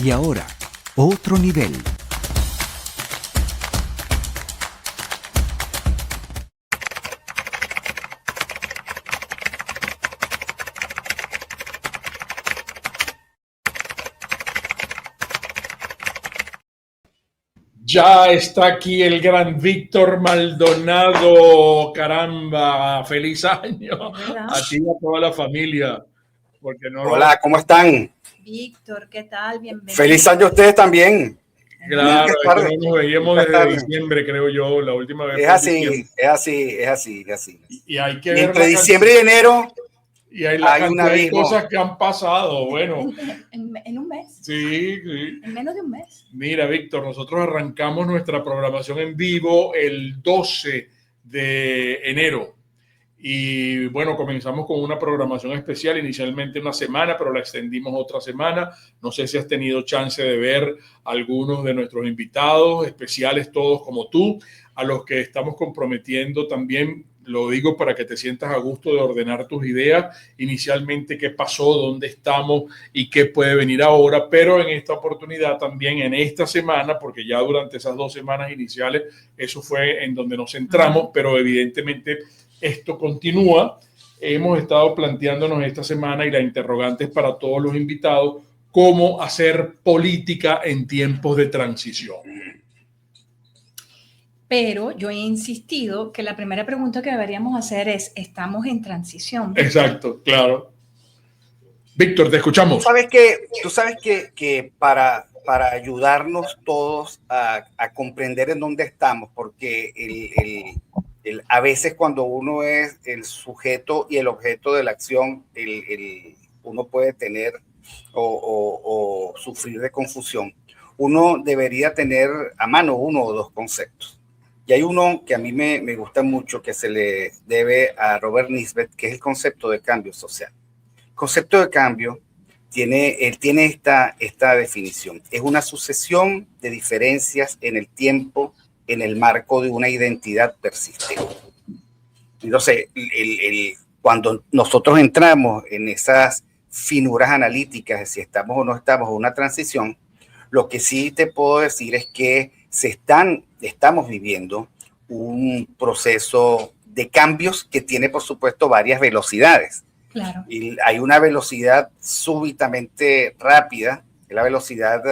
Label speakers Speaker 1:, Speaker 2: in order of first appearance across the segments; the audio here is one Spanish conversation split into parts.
Speaker 1: Y ahora, otro nivel.
Speaker 2: Ya está aquí el gran Víctor Maldonado. Caramba, feliz año a ti y a toda la familia. Porque no
Speaker 3: Hola, ¿cómo están?
Speaker 4: Víctor, ¿qué tal? Bienvenido.
Speaker 3: Feliz año a ustedes también.
Speaker 2: Claro, es que no nos veíamos desde diciembre, creo yo, la última vez.
Speaker 3: Es así.
Speaker 2: Y hay que
Speaker 3: Y
Speaker 2: ver
Speaker 3: entre diciembre y enero
Speaker 2: y hay la cantidad
Speaker 3: un
Speaker 2: de
Speaker 3: abismo.
Speaker 2: cosas que han pasado. Bueno,
Speaker 4: en un mes.
Speaker 2: sí.
Speaker 4: En menos de un mes.
Speaker 2: Mira, Víctor, nosotros arrancamos nuestra programación en vivo el 12 de enero. Y bueno, comenzamos con una programación especial, inicialmente una semana, pero la extendimos otra semana. No sé si has tenido chance de ver algunos de nuestros invitados especiales, todos como tú, a los que estamos comprometiendo también. Lo digo para que te sientas a gusto de ordenar tus ideas, inicialmente qué pasó, dónde estamos y qué puede venir ahora, pero en esta oportunidad también en esta semana, porque ya durante esas 2 semanas iniciales, eso fue en donde nos centramos, pero evidentemente esto continúa. Hemos estado planteándonos esta semana y la interrogante es para todos los invitados, cómo hacer política en tiempos de transición.
Speaker 4: Pero yo he insistido que la primera pregunta que deberíamos hacer es, ¿estamos en transición?
Speaker 2: Exacto, claro. Víctor, te escuchamos.
Speaker 3: Tú sabes que para ayudarnos todos a comprender en dónde estamos, porque a veces cuando uno es el sujeto y el objeto de la acción, uno puede tener o sufrir de confusión. Uno debería tener a mano uno o dos conceptos. Y hay uno que a mí me gusta mucho, que se le debe a Robert Nisbet, que es el concepto de cambio social. El concepto de cambio tiene esta definición. Es una sucesión de diferencias en el tiempo, en el marco de una identidad persistente. Entonces, cuando nosotros entramos en esas finuras analíticas de si estamos o no estamos en una transición, lo que sí te puedo decir es que estamos viviendo un proceso de cambios que tiene, por supuesto, varias velocidades.
Speaker 4: Claro.
Speaker 3: Y hay una velocidad súbitamente rápida, la velocidad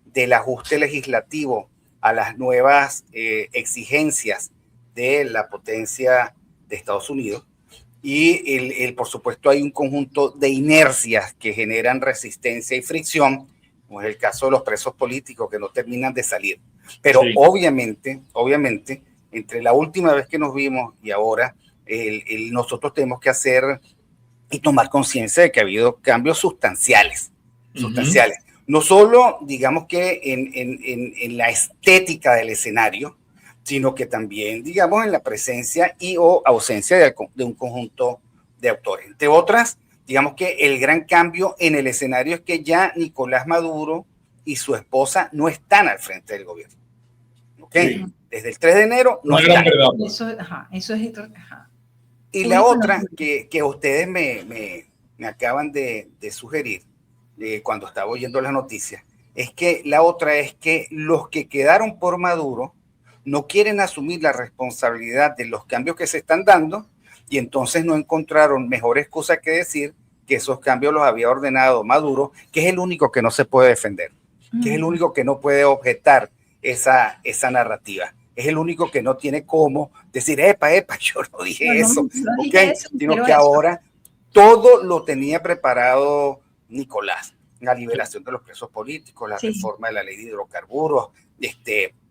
Speaker 3: del ajuste legislativo a las nuevas exigencias de la potencia de Estados Unidos. Y por supuesto hay un conjunto de inercias que generan resistencia y fricción, como es el caso de los presos políticos que no terminan de salir. Pero sí, obviamente, entre la última vez que nos vimos y ahora, nosotros tenemos que hacer y tomar conciencia de que ha habido cambios sustanciales. No solo, digamos que en la estética del escenario, sino que también, digamos, en la presencia y o ausencia de un conjunto de autores. Entre otras, digamos que el gran cambio en el escenario es que ya Nicolás Maduro y su esposa no están al frente del gobierno. ¿Okay? Sí. Desde el 3 de enero no están.
Speaker 4: Eso es...
Speaker 3: Y la otra que ustedes me acaban de sugerir cuando estaba oyendo las noticias, es que la otra es que los que quedaron por Maduro no quieren asumir la responsabilidad de los cambios que se están dando y entonces no encontraron mejor excusa que decir que esos cambios los había ordenado Maduro, que es el único que no se puede defender, que es el único que no puede objetar esa narrativa. Es el único que no tiene cómo decir, epa, yo no dije eso, sino que ahora todo lo tenía preparado Nicolás. La liberación de los presos políticos, la reforma de la ley de hidrocarburos,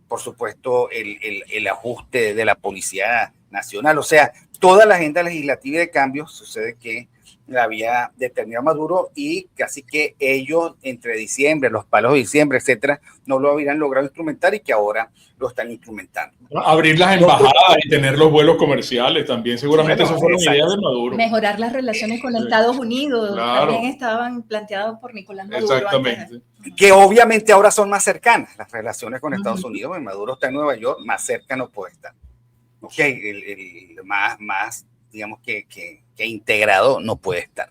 Speaker 3: por supuesto, el ajuste de la Policía Nacional. O sea, toda la agenda legislativa de cambios sucede que la había determinado Maduro y casi que ellos entre diciembre, los palos de diciembre, etcétera, no lo habían logrado instrumentar y que ahora lo están instrumentando.
Speaker 2: Abrir las embajadas y tener los vuelos comerciales también, seguramente eso fueron ideas de Maduro.
Speaker 4: Mejorar las relaciones con Estados Unidos, también estaban planteados por Nicolás Maduro.
Speaker 2: Exactamente.
Speaker 3: Que obviamente ahora son más cercanas las relaciones con Estados Unidos, porque Maduro está en Nueva York, más cerca no puede estar. Más digamos que integrado no puede estar.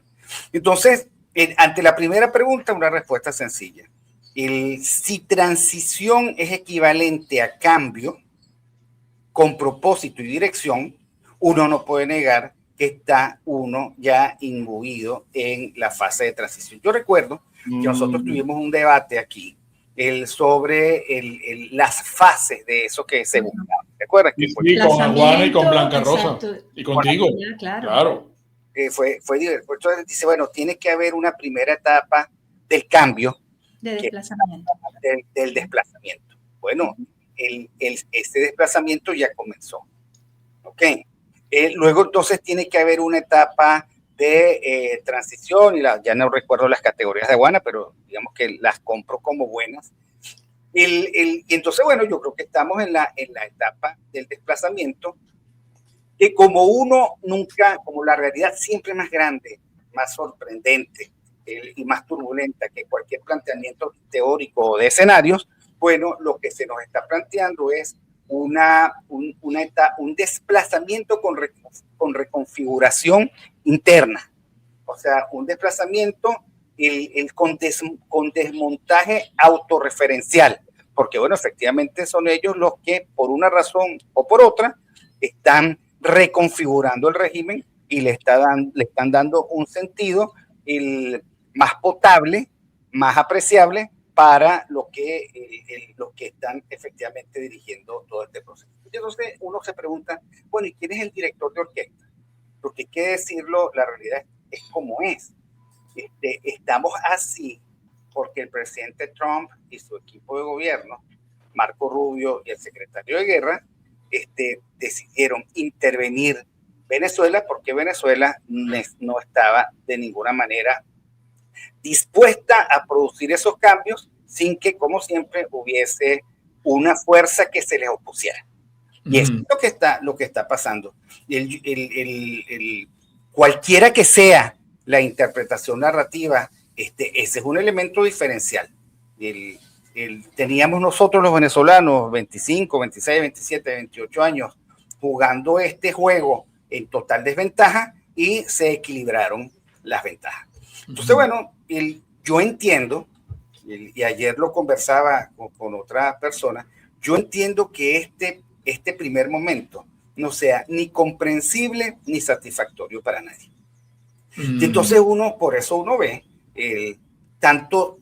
Speaker 3: Entonces, ante la primera pregunta, una respuesta sencilla. Si transición es equivalente a cambio con propósito y dirección, uno no puede negar que está uno ya imbuido en la fase de transición. Yo recuerdo que nosotros tuvimos un debate aquí sobre las fases de eso que se buscaba. ¿Te acuerdas?
Speaker 2: Sí, con Aguana y con Blanca Rosa.
Speaker 4: Exacto.
Speaker 2: Y contigo.
Speaker 4: Claro.
Speaker 3: Fue divertido. Entonces dice, bueno, tiene que haber una primera etapa del cambio.
Speaker 4: De desplazamiento.
Speaker 3: Del desplazamiento. Bueno, este desplazamiento ya comenzó. ¿Ok? Luego entonces tiene que haber una etapa de transición, y ya no recuerdo las categorías de Aguana, pero digamos que las compro como buenas. Y entonces, bueno, yo creo que estamos en la etapa del desplazamiento, que como la realidad siempre es más grande, más sorprendente y más turbulenta que cualquier planteamiento teórico o de escenarios, bueno, lo que se nos está planteando es un desplazamiento con reconfiguración interna, o sea, un desplazamiento con desmontaje autorreferencial, porque bueno, efectivamente son ellos los que por una razón o por otra están reconfigurando el régimen y le están dando un sentido más potable, más apreciable para los que están efectivamente dirigiendo todo este proceso. Entonces uno se pregunta, bueno, ¿y quién es el director de orquesta? Porque hay que decirlo, la realidad es como es. Estamos así porque el presidente Trump y su equipo de gobierno, Marco Rubio y el secretario de Guerra, decidieron intervenir Venezuela porque Venezuela no estaba de ninguna manera dispuesta a producir esos cambios sin que, como siempre, hubiese una fuerza que se les opusiera. Y es lo que está pasando. Cualquiera que sea la interpretación narrativa, ese es un elemento diferencial. Teníamos nosotros los venezolanos 25, 26, 27, 28 años jugando este juego en total desventaja y se equilibraron las ventajas. Entonces, bueno, yo entiendo, y ayer lo conversaba con otra persona, yo entiendo que este primer momento no sea ni comprensible ni satisfactorio para nadie. Entonces por eso uno ve tanto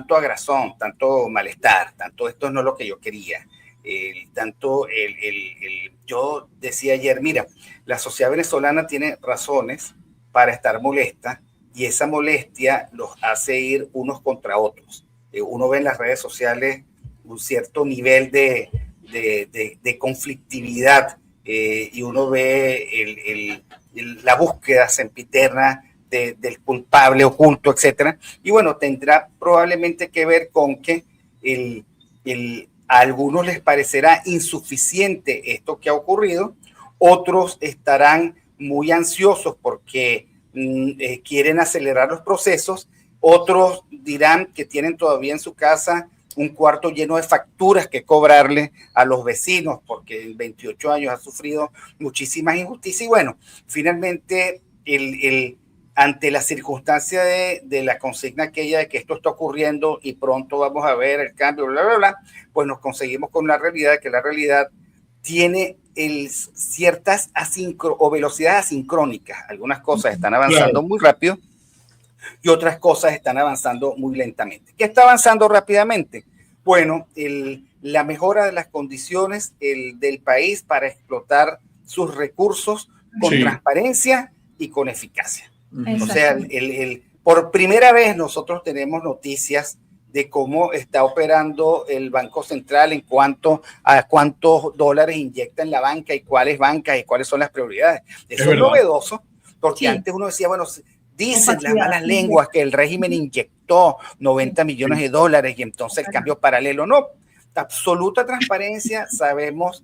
Speaker 3: agrazón, tanto malestar, tanto esto no es lo que yo quería, yo decía ayer, mira, la sociedad venezolana tiene razones para estar molesta y esa molestia los hace ir unos contra otros. Uno ve en las redes sociales un cierto nivel de conflictividad y uno ve la búsqueda sempiterna del culpable oculto, etcétera. Y bueno, tendrá probablemente que ver con que a algunos les parecerá insuficiente esto que ha ocurrido, otros estarán muy ansiosos porque quieren acelerar los procesos, otros dirán que tienen todavía en su casa un cuarto lleno de facturas que cobrarle a los vecinos porque en 28 años ha sufrido muchísimas injusticias. Y bueno, finalmente ante la circunstancia de la consigna aquella de que esto está ocurriendo y pronto vamos a ver el cambio, bla, bla, bla, pues nos conseguimos con la realidad de que la realidad tiene ciertas velocidades asincrónicas. Algunas cosas están avanzando muy rápido y otras cosas están avanzando muy lentamente. ¿Qué está avanzando rápidamente? Bueno, la mejora de las condiciones del país para explotar sus recursos con transparencia y con eficacia. O sea, por primera vez nosotros tenemos noticias de cómo está operando el Banco Central en cuanto a cuántos dólares inyecta en la banca y cuáles bancas y cuáles son las prioridades. Eso es novedoso, porque antes uno decía, bueno, dicen las malas lenguas que el régimen inyectó 90 millones de dólares y entonces el cambio paralelo. No, absoluta transparencia, sabemos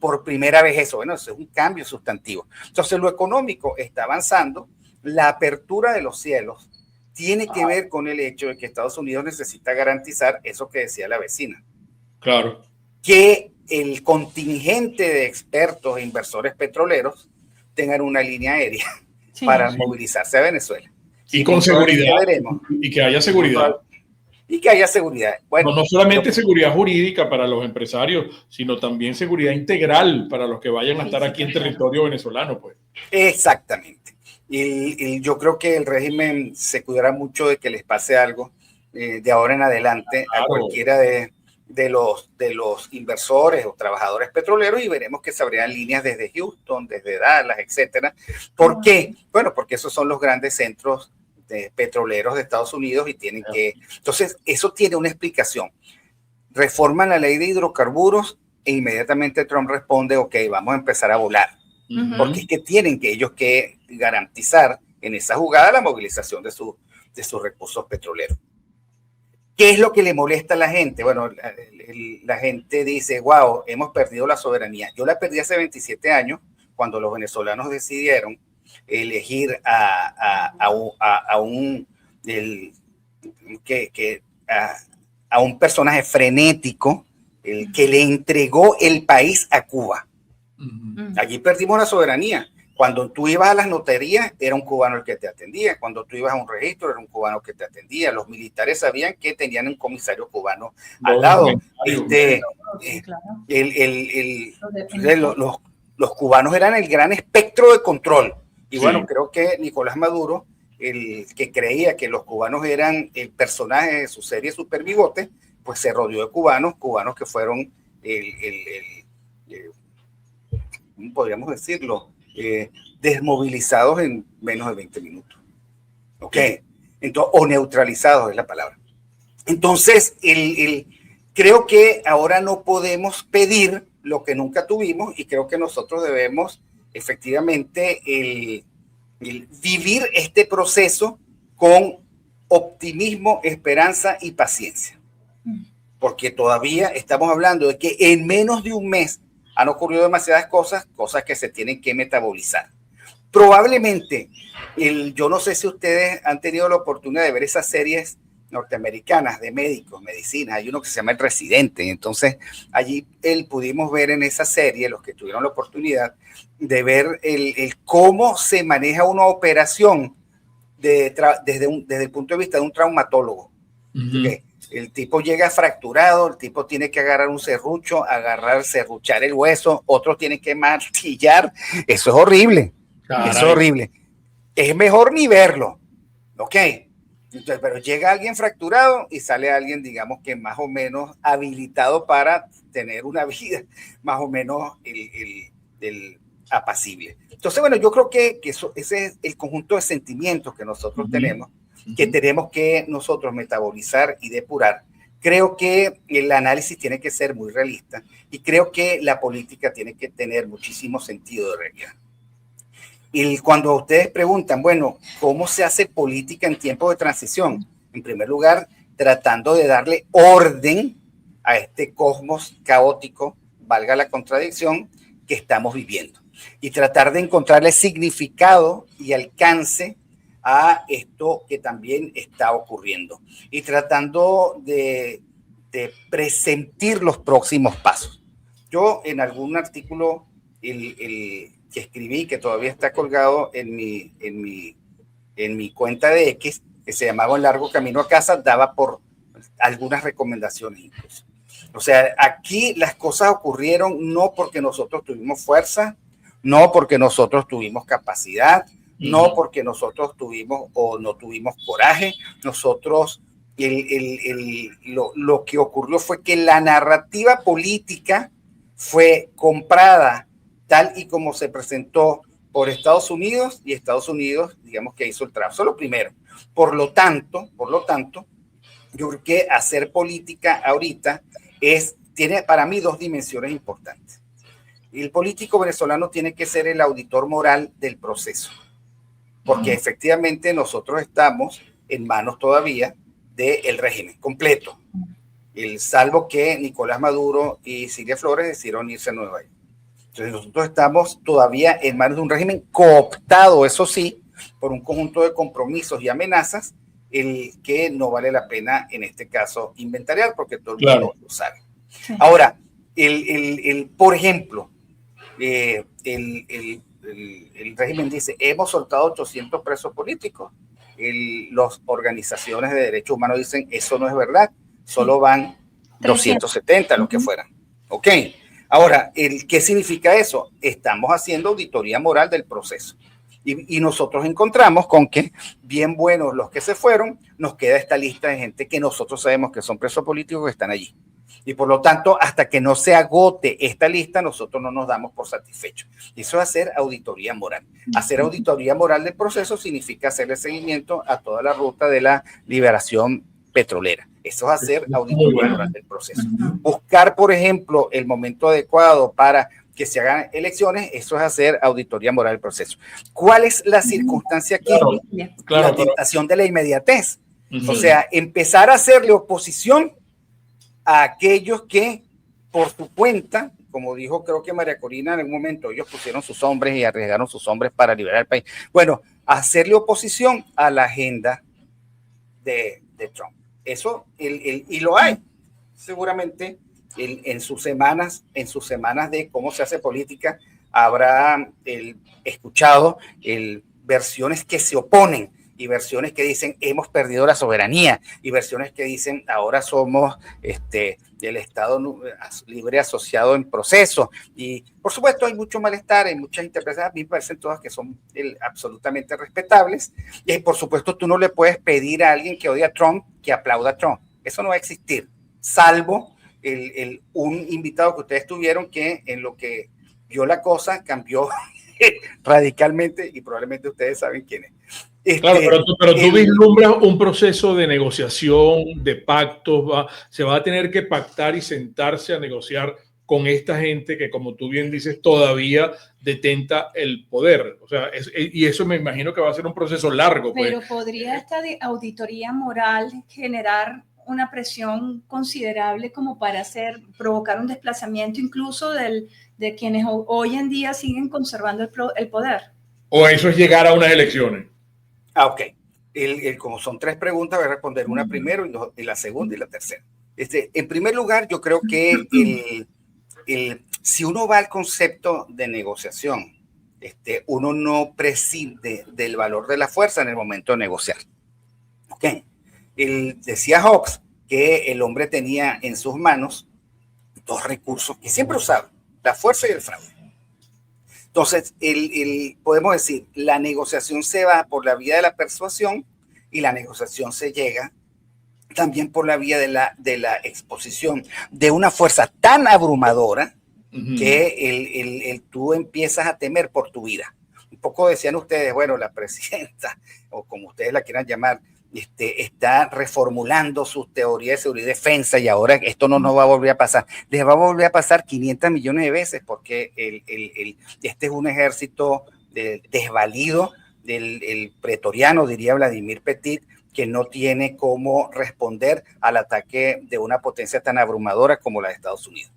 Speaker 3: por primera vez eso. Bueno, eso es un cambio sustantivo. Entonces lo económico está avanzando, la apertura de los cielos tiene que ver con el hecho de que Estados Unidos necesita garantizar eso que decía la vecina.
Speaker 2: Claro.
Speaker 3: Que el contingente de expertos e inversores petroleros tengan una línea aérea para movilizarse a Venezuela.
Speaker 2: Y con seguridad. Y que haya seguridad.
Speaker 3: y que haya seguridad. Bueno,
Speaker 2: no solamente seguridad jurídica para los empresarios, sino también seguridad integral para los que vayan a estar aquí en territorio venezolano, pues.
Speaker 3: Exactamente. Y yo creo que el régimen se cuidará mucho de que les pase algo de ahora en adelante a cualquiera de los inversores o trabajadores petroleros, y veremos que se abrirán líneas desde Houston, desde Dallas, etcétera. ¿Por qué? Bueno, porque esos son los grandes centros petroleros de Estados Unidos y tienen que... Entonces, eso tiene una explicación. Reforman la ley de hidrocarburos e inmediatamente Trump responde, ok, vamos a empezar a volar. Porque es que tienen que ellos que garantizar en esa jugada la movilización de sus recursos petroleros. ¿Qué es lo que le molesta a la gente? Bueno, la gente dice, wow, hemos perdido la soberanía. Yo la perdí hace 27 años cuando los venezolanos decidieron elegir a un personaje frenético que le entregó el país a Cuba. Allí perdimos la soberanía. Cuando tú ibas a las notarías, era un cubano el que te atendía. Cuando tú ibas a un registro, era un cubano que te atendía. Los militares sabían que tenían un comisario cubano al lado. Los cubanos eran el gran espectro de control. Y bueno, creo que Nicolás Maduro, el que creía que los cubanos eran el personaje de su serie Super Bigote, pues se rodeó de cubanos que fueron podríamos decirlo, desmovilizados en menos de 20 minutos. ¿Ok? Entonces, o neutralizados es la palabra. Entonces, creo que ahora no podemos pedir lo que nunca tuvimos, y creo que nosotros debemos efectivamente vivir este proceso con optimismo, esperanza y paciencia. Porque todavía estamos hablando de que en menos de un mes han ocurrido demasiadas cosas que se tienen que metabolizar. Probablemente, yo no sé si ustedes han tenido la oportunidad de ver esas series norteamericanas de médicos, medicina. Hay uno que se llama El Residente. Entonces, allí pudimos ver en esa serie, los que tuvieron la oportunidad de ver cómo se maneja una operación desde el punto de vista de un traumatólogo. Okay. El tipo llega fracturado, el tipo tiene que agarrar un serrucho, serruchar el hueso, otro tiene que martillar. Eso es horrible. Caray. Eso es horrible. Es mejor ni verlo. Ok. Entonces, pero llega alguien fracturado y sale alguien, digamos que más o menos habilitado para tener una vida más o menos apacible. Entonces, bueno, yo creo que ese es el conjunto de sentimientos que nosotros tenemos, que tenemos que nosotros metabolizar y depurar. Creo que el análisis tiene que ser muy realista y creo que la política tiene que tener muchísimo sentido de realidad. Y cuando ustedes preguntan, bueno, ¿cómo se hace política en tiempos de transición? En primer lugar, tratando de darle orden a este cosmos caótico, valga la contradicción, que estamos viviendo. Y tratar de encontrarle significado y alcance a esto que también está ocurriendo. Y tratando de presentir los próximos pasos. Yo en algún artículo que escribí, que todavía está colgado en mi cuenta de X, que se llamaba El largo camino a casa, daba por algunas recomendaciones incluso. O sea, aquí las cosas ocurrieron no porque nosotros tuvimos fuerza, no porque nosotros tuvimos capacidad, no porque nosotros tuvimos o no tuvimos coraje. Nosotros, lo que ocurrió fue que la narrativa política fue comprada tal y como se presentó por Estados Unidos, y Estados Unidos, digamos que hizo el trabajo. Eso es lo primero. Por lo tanto, yo creo que hacer política ahorita tiene para mí dos dimensiones importantes. El político venezolano tiene que ser el auditor moral del proceso, porque efectivamente nosotros estamos en manos todavía del régimen completo, salvo que Nicolás Maduro y Cilia Flores decidieron irse a Nueva York. Entonces nosotros estamos todavía en manos de un régimen cooptado, eso sí, por un conjunto de compromisos y amenazas, el que no vale la pena en este caso inventariar, porque todo el mundo lo sabe. Sí. Ahora, por ejemplo, el régimen dice, hemos soltado 800 presos políticos. las organizaciones de derechos humanos dicen eso no es verdad, solo van 270, lo que fueran. Ok, ahora, ¿qué significa eso? Estamos haciendo auditoría moral del proceso. Y nosotros encontramos con que, bien buenos los que se fueron, nos queda esta lista de gente que nosotros sabemos que son presos políticos que están allí. Y por lo tanto, hasta que no se agote esta lista, nosotros no nos damos por satisfechos. Eso es hacer auditoría moral. Hacer auditoría moral del proceso significa hacerle seguimiento a toda la ruta de la liberación petrolera. Eso es hacer auditoría moral del proceso. Buscar, por ejemplo, el momento adecuado para que se hagan elecciones, eso es hacer auditoría moral del proceso. ¿Cuál es la circunstancia aquí? La tentación de la inmediatez. O sea, empezar a hacerle oposición a aquellos que por su cuenta, como dijo creo que María Corina en algún momento, ellos pusieron sus hombres y arriesgaron sus hombres para liberar el país. Bueno, hacerle oposición a la agenda de Trump. Eso, y lo hay, seguramente en sus semanas de cómo se hace política, habrá escuchado versiones que se oponen y versiones que dicen hemos perdido la soberanía y versiones que dicen ahora somos el Estado libre asociado en proceso. Y por supuesto hay mucho malestar, hay muchas interpretaciones, a mí me parecen todas que son absolutamente respetables. Y por supuesto tú no le puedes pedir a alguien que odia a Trump que aplauda a Trump. Eso no va a existir, salvo un invitado que ustedes tuvieron que en lo que vio la cosa cambió radicalmente y probablemente ustedes saben quién es.
Speaker 2: Claro, pero tú vislumbras un proceso de negociación, de pactos, se va a tener que pactar y sentarse a negociar con esta gente que, como tú bien dices, todavía detenta el poder. O sea, y eso me imagino que va a ser un proceso largo.
Speaker 4: Pero ¿podría esta auditoría moral generar una presión considerable como para provocar un desplazamiento incluso de quienes hoy en día siguen conservando el poder?
Speaker 2: ¿O eso es llegar a unas elecciones?
Speaker 3: Ok. Como son tres preguntas, voy a responder una primero y la segunda y la tercera. En primer lugar, yo creo que si uno va al concepto de negociación, uno no prescinde del valor de la fuerza en el momento de negociar. Ok. Decía Hobbes que el hombre tenía en sus manos dos recursos que siempre usaba, la fuerza y el fraude. Entonces, podemos decir, la negociación se va por la vía de la persuasión y la negociación se llega también por la vía de la exposición de una fuerza tan abrumadora que tú empiezas a temer por tu vida. Un poco decían ustedes, bueno, la presidenta, o como ustedes la quieran llamar, está reformulando sus teorías de seguridad y defensa y ahora esto no nos va a volver a pasar. Les va a volver a pasar 500 millones de veces porque este es un ejército desvalido del pretoriano, diría Vladimir Petit, que no tiene cómo responder al ataque de una potencia tan abrumadora como la de Estados Unidos.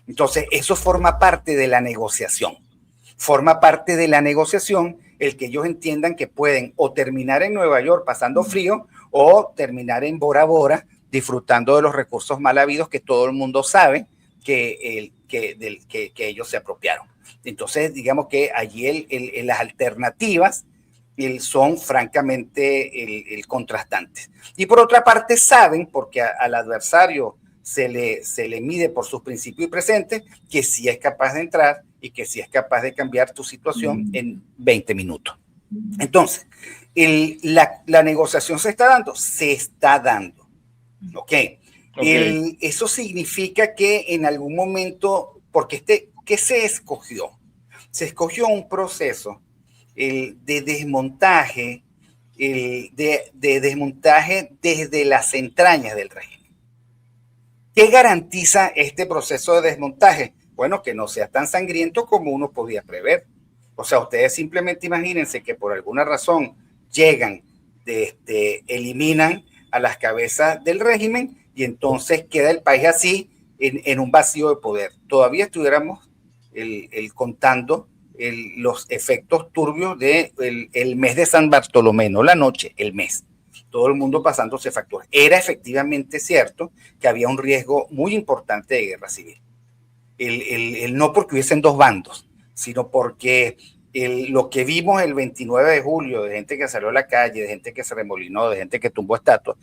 Speaker 3: Entonces, eso forma parte de la negociación. Forma parte de la negociación el que ellos entiendan que pueden o terminar en Nueva York pasando frío o terminar en Bora Bora disfrutando de los recursos mal habidos que todo el mundo sabe que ellos se apropiaron. Entonces, digamos que allí las alternativas son francamente contrastantes. Y por otra parte saben, porque al adversario se le mide por sus principios y presentes, que sí es capaz de entrar y que sí es capaz de cambiar tu situación en 20 minutos. Entonces, la negociación se está dando. Okay. Eso significa que en algún momento, porque ¿qué se escogió? Se escogió un proceso de desmontaje, de desmontaje desde las entrañas del régimen. ¿Qué garantiza este proceso de desmontaje? Bueno, que no sea tan sangriento como uno podía prever. O sea, ustedes simplemente imagínense que por alguna razón llegan, eliminan a las cabezas del régimen y entonces queda el país así en un vacío de poder. Todavía estuviéramos contando los efectos turbios del mes de San Bartolomé, no la noche, el mes. Todo el mundo pasándose facturas. Era efectivamente cierto que había un riesgo muy importante de guerra civil. No porque hubiesen dos bandos, sino porque lo que vimos el 29 de julio, de gente que salió a la calle, de gente que se remolinó, de gente que tumbó estatuas,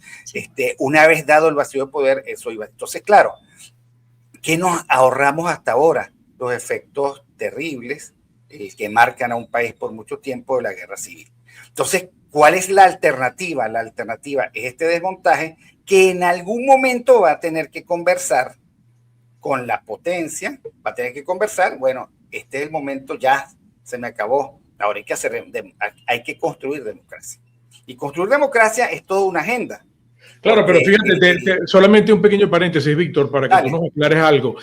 Speaker 3: una vez dado el vacío de poder, eso iba. Entonces, claro, ¿qué nos ahorramos hasta ahora? Los efectos terribles que marcan a un país por mucho tiempo de la guerra civil. Entonces, ¿cuál es la alternativa? La alternativa es este desmontaje que en algún momento va a tener que conversar con la potencia, va a tener que conversar, bueno, este es el momento, ya se me acabó, ahora hay que construir democracia. Y construir democracia es toda una agenda.
Speaker 2: Claro, pero fíjate, solamente un pequeño paréntesis, Víctor, para que tú nos aclares algo.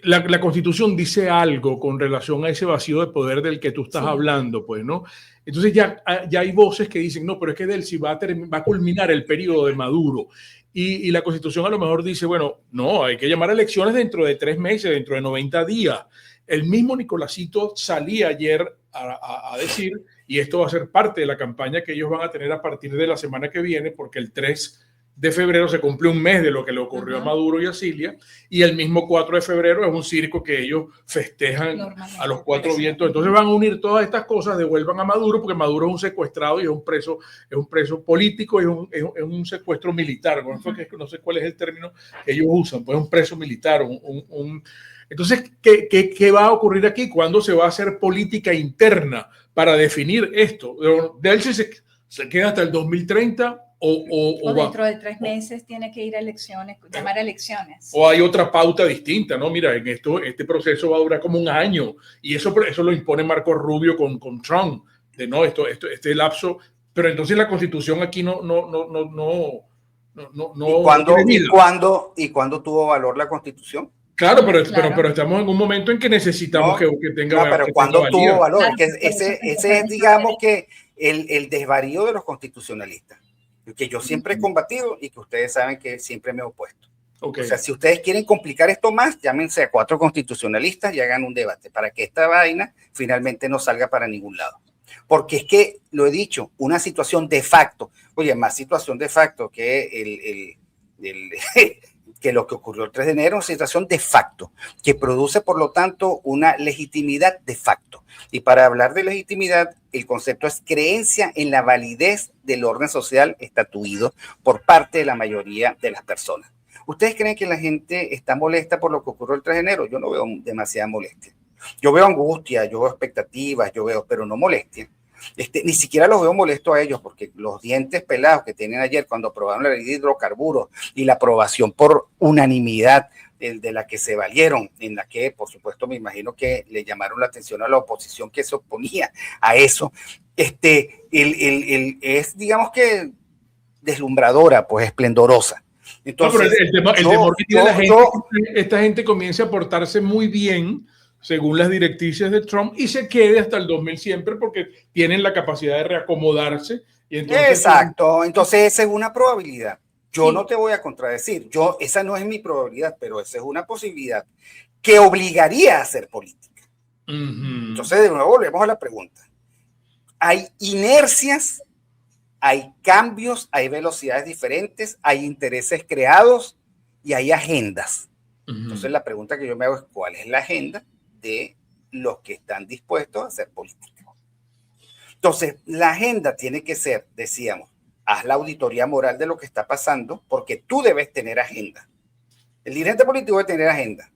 Speaker 2: La Constitución dice algo con relación a ese vacío de poder del que tú estás hablando, pues, ¿no? Entonces ya hay voces que dicen, no, pero es que Delcy va a culminar el periodo de Maduro. Y la Constitución a lo mejor dice, bueno, no, hay que llamar a elecciones dentro de 3 meses, dentro de 90 días. El mismo Nicolásito salía ayer a decir, y esto va a ser parte de la campaña que ellos van a tener a partir de la semana que viene, porque el 3 de febrero se cumple un mes de lo que le ocurrió a Maduro y a Cilia, y el mismo 4 de febrero es un circo que ellos festejan a los 4 vientos. Entonces van a unir todas estas cosas, devuelvan a Maduro, porque Maduro es un secuestrado y es un preso político, es un secuestro militar. No sé cuál es el término que ellos usan, pues es un preso militar. Entonces, ¿qué va a ocurrir aquí? ¿Cuándo se va a hacer política interna para definir esto? ¿De él se queda hasta el 2030? O
Speaker 4: dentro de 3 meses tiene que ir a elecciones, llamar a elecciones.
Speaker 2: O hay otra pauta distinta, ¿no? Mira, este proceso va a durar como un año y eso lo impone Marco Rubio con Trump. Este lapso, pero entonces la Constitución aquí no.
Speaker 3: ¿Y cuándo tuvo valor la Constitución?
Speaker 2: Claro, pero estamos en un momento en que necesitamos que tenga.
Speaker 3: Pero ¿cuándo tuvo valor? Ese es, digamos, que el desvarío de los constitucionalistas, que yo siempre he combatido y que ustedes saben que siempre me he opuesto. Okay. O sea, si ustedes quieren complicar esto más, llámense a 4 constitucionalistas y hagan un debate para que esta vaina finalmente no salga para ningún lado. Porque es que, lo he dicho, una situación de facto, oye, más situación de facto que que lo que ocurrió el 3 de enero, una situación de facto, que produce, por lo tanto, una legitimidad de facto. Y para hablar de legitimidad, el concepto es creencia en la validez del orden social estatuido por parte de la mayoría de las personas. ¿Ustedes creen que la gente está molesta por lo que ocurrió el 3 de enero? Yo no veo demasiada molestia. Yo veo angustia, yo veo expectativas, pero no molestia. Ni siquiera los veo molestos a ellos, porque los dientes pelados que tienen ayer cuando aprobaron la ley de hidrocarburos y la aprobación por unanimidad de la que se valieron, en la que, por supuesto, me imagino que le llamaron la atención a la oposición que se oponía a eso, es, digamos que, deslumbradora, pues esplendorosa. Entonces,
Speaker 2: el temor que tiene la gente, esta gente comienza a portarse muy bien según las directrices de Trump y se quede hasta el 2000 siempre porque tienen la capacidad de reacomodarse. Y entonces,
Speaker 3: exacto, entonces esa es una probabilidad. Yo no te voy a contradecir, esa no es mi probabilidad, pero esa es una posibilidad que obligaría a hacer política. Entonces, de nuevo, volvemos a la pregunta. Hay inercias, hay cambios, hay velocidades diferentes, hay intereses creados y hay agendas. Entonces, la pregunta que yo me hago es, ¿cuál es la agenda de los que están dispuestos a hacer política? Entonces, la agenda tiene que ser, decíamos, haz la auditoría moral de lo que está pasando, porque tú debes tener agenda. El dirigente político debe tener agenda,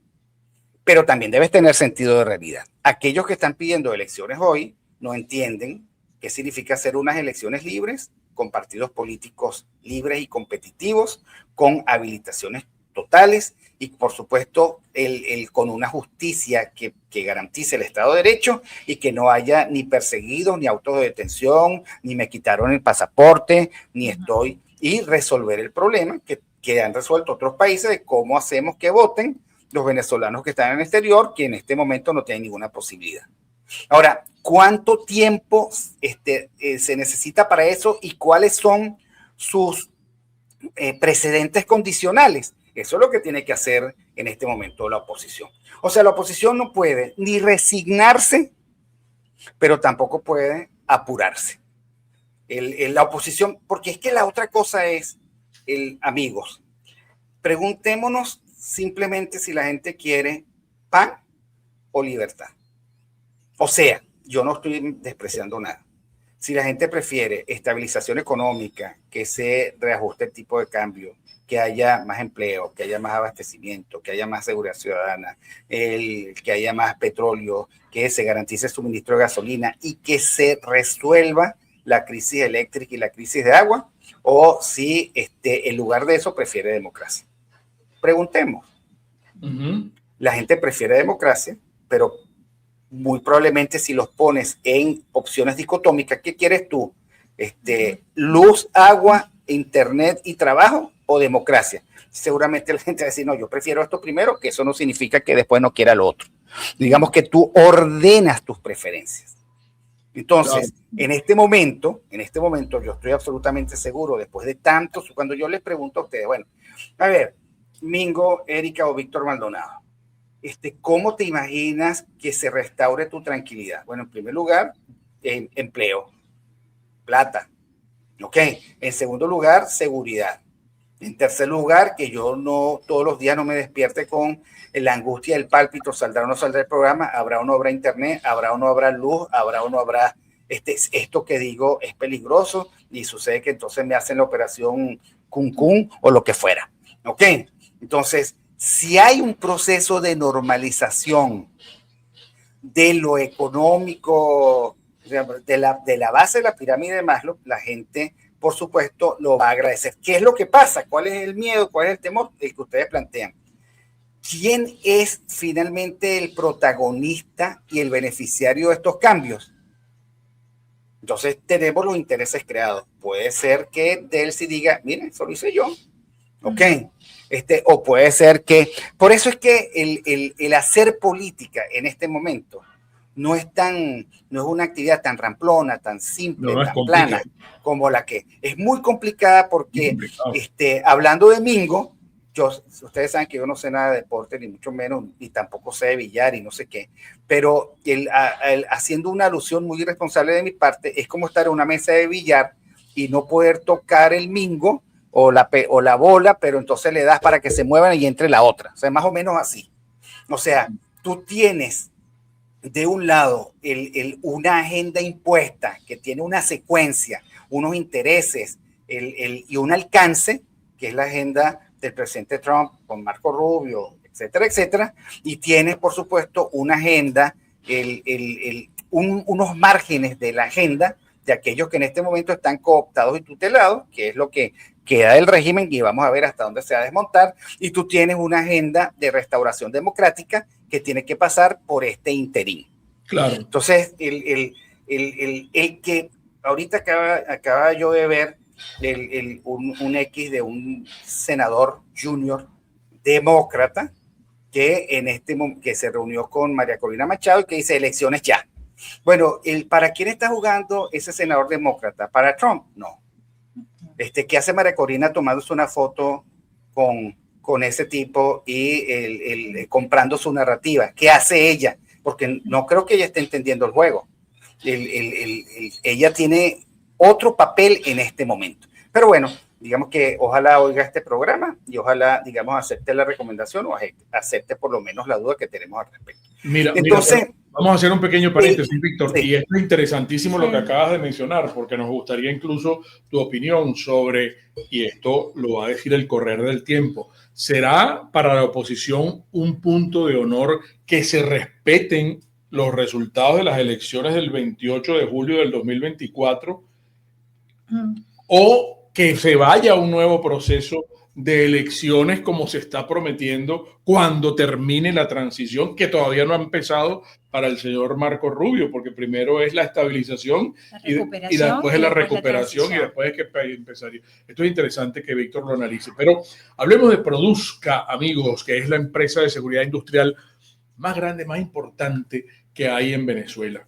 Speaker 3: pero también debes tener sentido de realidad. Aquellos que están pidiendo elecciones hoy no entienden qué significa hacer unas elecciones libres, con partidos políticos libres y competitivos, con habilitaciones totales y, por supuesto, con una justicia que garantice el Estado de Derecho y que no haya ni perseguidos, ni autos de detención, ni me quitaron el pasaporte, ni estoy... Y resolver el problema que han resuelto otros países de cómo hacemos que voten los venezolanos que están en el exterior, que en este momento no tienen ninguna posibilidad. Ahora, ¿cuánto tiempo se necesita para eso y cuáles son sus precedentes condicionales? Eso es lo que tiene que hacer en este momento la oposición. O sea, la oposición no puede ni resignarse, pero tampoco puede apurarse. La oposición, porque es que la otra cosa es, amigos, preguntémonos simplemente si la gente quiere pan o libertad. O sea, yo no estoy despreciando nada. Si la gente prefiere estabilización económica, que se reajuste el tipo de cambio, que haya más empleo, que haya más abastecimiento, que haya más seguridad ciudadana, que haya más petróleo, que se garantice el suministro de gasolina y que se resuelva la crisis eléctrica y la crisis de agua, o si en lugar de eso prefiere democracia. Preguntemos. La gente prefiere democracia, pero muy probablemente si los pones en opciones dicotómicas, ¿qué quieres tú? Luz, agua, internet y trabajo o democracia. Seguramente la gente va a decir, no, yo prefiero esto primero, que eso no significa que después no quiera lo otro. Digamos que tú ordenas tus preferencias. Entonces, claro, en este momento yo estoy absolutamente seguro, después de tantos, cuando yo les pregunto a ustedes, bueno, a ver, Mingo, Erika o Víctor Maldonado, ¿cómo te imaginas que se restaure tu tranquilidad? Bueno, en primer lugar, empleo, plata, ¿ok? En segundo lugar, seguridad. En tercer lugar, que yo no todos los días no me despierte con la angustia del pálpito, saldrá o no saldrá el programa, habrá o no habrá internet, habrá o no habrá luz, habrá o no habrá, esto que digo es peligroso y sucede que entonces me hacen la operación Kun o lo que fuera, ¿ok? Entonces, si hay un proceso de normalización de lo económico, de la base de la pirámide de Maslow, la gente, por supuesto, lo va a agradecer. ¿Qué es lo que pasa? ¿Cuál es el miedo? ¿Cuál es el temor? El que ustedes plantean. ¿Quién es finalmente el protagonista y el beneficiario de estos cambios? Entonces, tenemos los intereses creados. Puede ser que Delcy diga, miren, eso lo hice yo. ¿Ok? O puede ser que... Por eso es que el hacer política en este momento no es una actividad tan ramplona, tan simple, tan plana como la que... Es muy complicada porque, hablando de Mingo, ustedes saben que yo no sé nada de deporte, ni mucho menos, ni tampoco sé de billar y no sé qué, pero haciendo una alusión muy irresponsable de mi parte, es como estar en una mesa de billar y no poder tocar el Mingo o la bola, pero entonces le das para que se muevan y entre la otra. O sea, más o menos así. O sea, tú tienes de un lado una agenda impuesta que tiene una secuencia, unos intereses y un alcance, que es la agenda del presidente Trump con Marco Rubio, etcétera, etcétera, y tienes, por supuesto, una agenda, unos márgenes de la agenda de aquellos que en este momento están cooptados y tutelados, que es lo que queda del régimen y vamos a ver hasta dónde se va a desmontar, y tú tienes una agenda de restauración democrática que tiene que pasar por este interín.
Speaker 2: Claro.
Speaker 3: Entonces, el que ahorita acaba yo de ver un X de un senador junior demócrata que se reunió con María Corina Machado y que dice elecciones ya. Bueno, ¿para quién está jugando ese senador demócrata? ¿Para Trump? No. ¿Qué hace María Corina tomándose una foto con ese tipo y comprando su narrativa? ¿Qué hace ella? Porque no creo que ella esté entendiendo el juego. Ella tiene otro papel en este momento. Pero bueno, digamos que ojalá oiga este programa y ojalá, digamos, acepte la recomendación o acepte por lo menos la duda que tenemos al respecto.
Speaker 2: Entonces, vamos a hacer un pequeño paréntesis, Víctor, sí. Y esto es interesantísimo lo que acabas de mencionar, porque nos gustaría incluso tu opinión sobre, y esto lo va a decir el correr del tiempo, ¿será para la oposición un punto de honor que se respeten los resultados de las elecciones del 28 de julio del 2024 o que se vaya a un nuevo proceso de elecciones como se está prometiendo cuando termine la transición, que todavía no ha empezado para el señor Marco Rubio, porque primero es la estabilización y después es la recuperación y después es que empezaría? Esto es interesante que Víctor lo analice. Pero hablemos de Produzca, amigos, que es la empresa de seguridad industrial más grande, más importante que hay en Venezuela.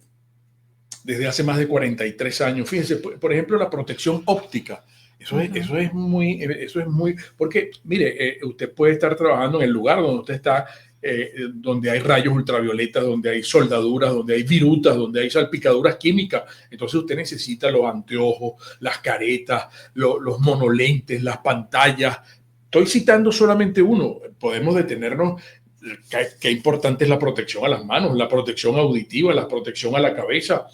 Speaker 2: Desde hace más de 43 años. Fíjense, por ejemplo, la protección óptica. Eso es muy, porque mire, usted puede estar trabajando en el lugar donde usted está, donde hay rayos ultravioletas, donde hay soldaduras, donde hay virutas, donde hay salpicaduras químicas. Entonces usted necesita los anteojos, las caretas, los monolentes, las pantallas. Estoy citando solamente uno. Podemos detenernos qué importante es la protección a las manos, la protección auditiva, la protección a la cabeza,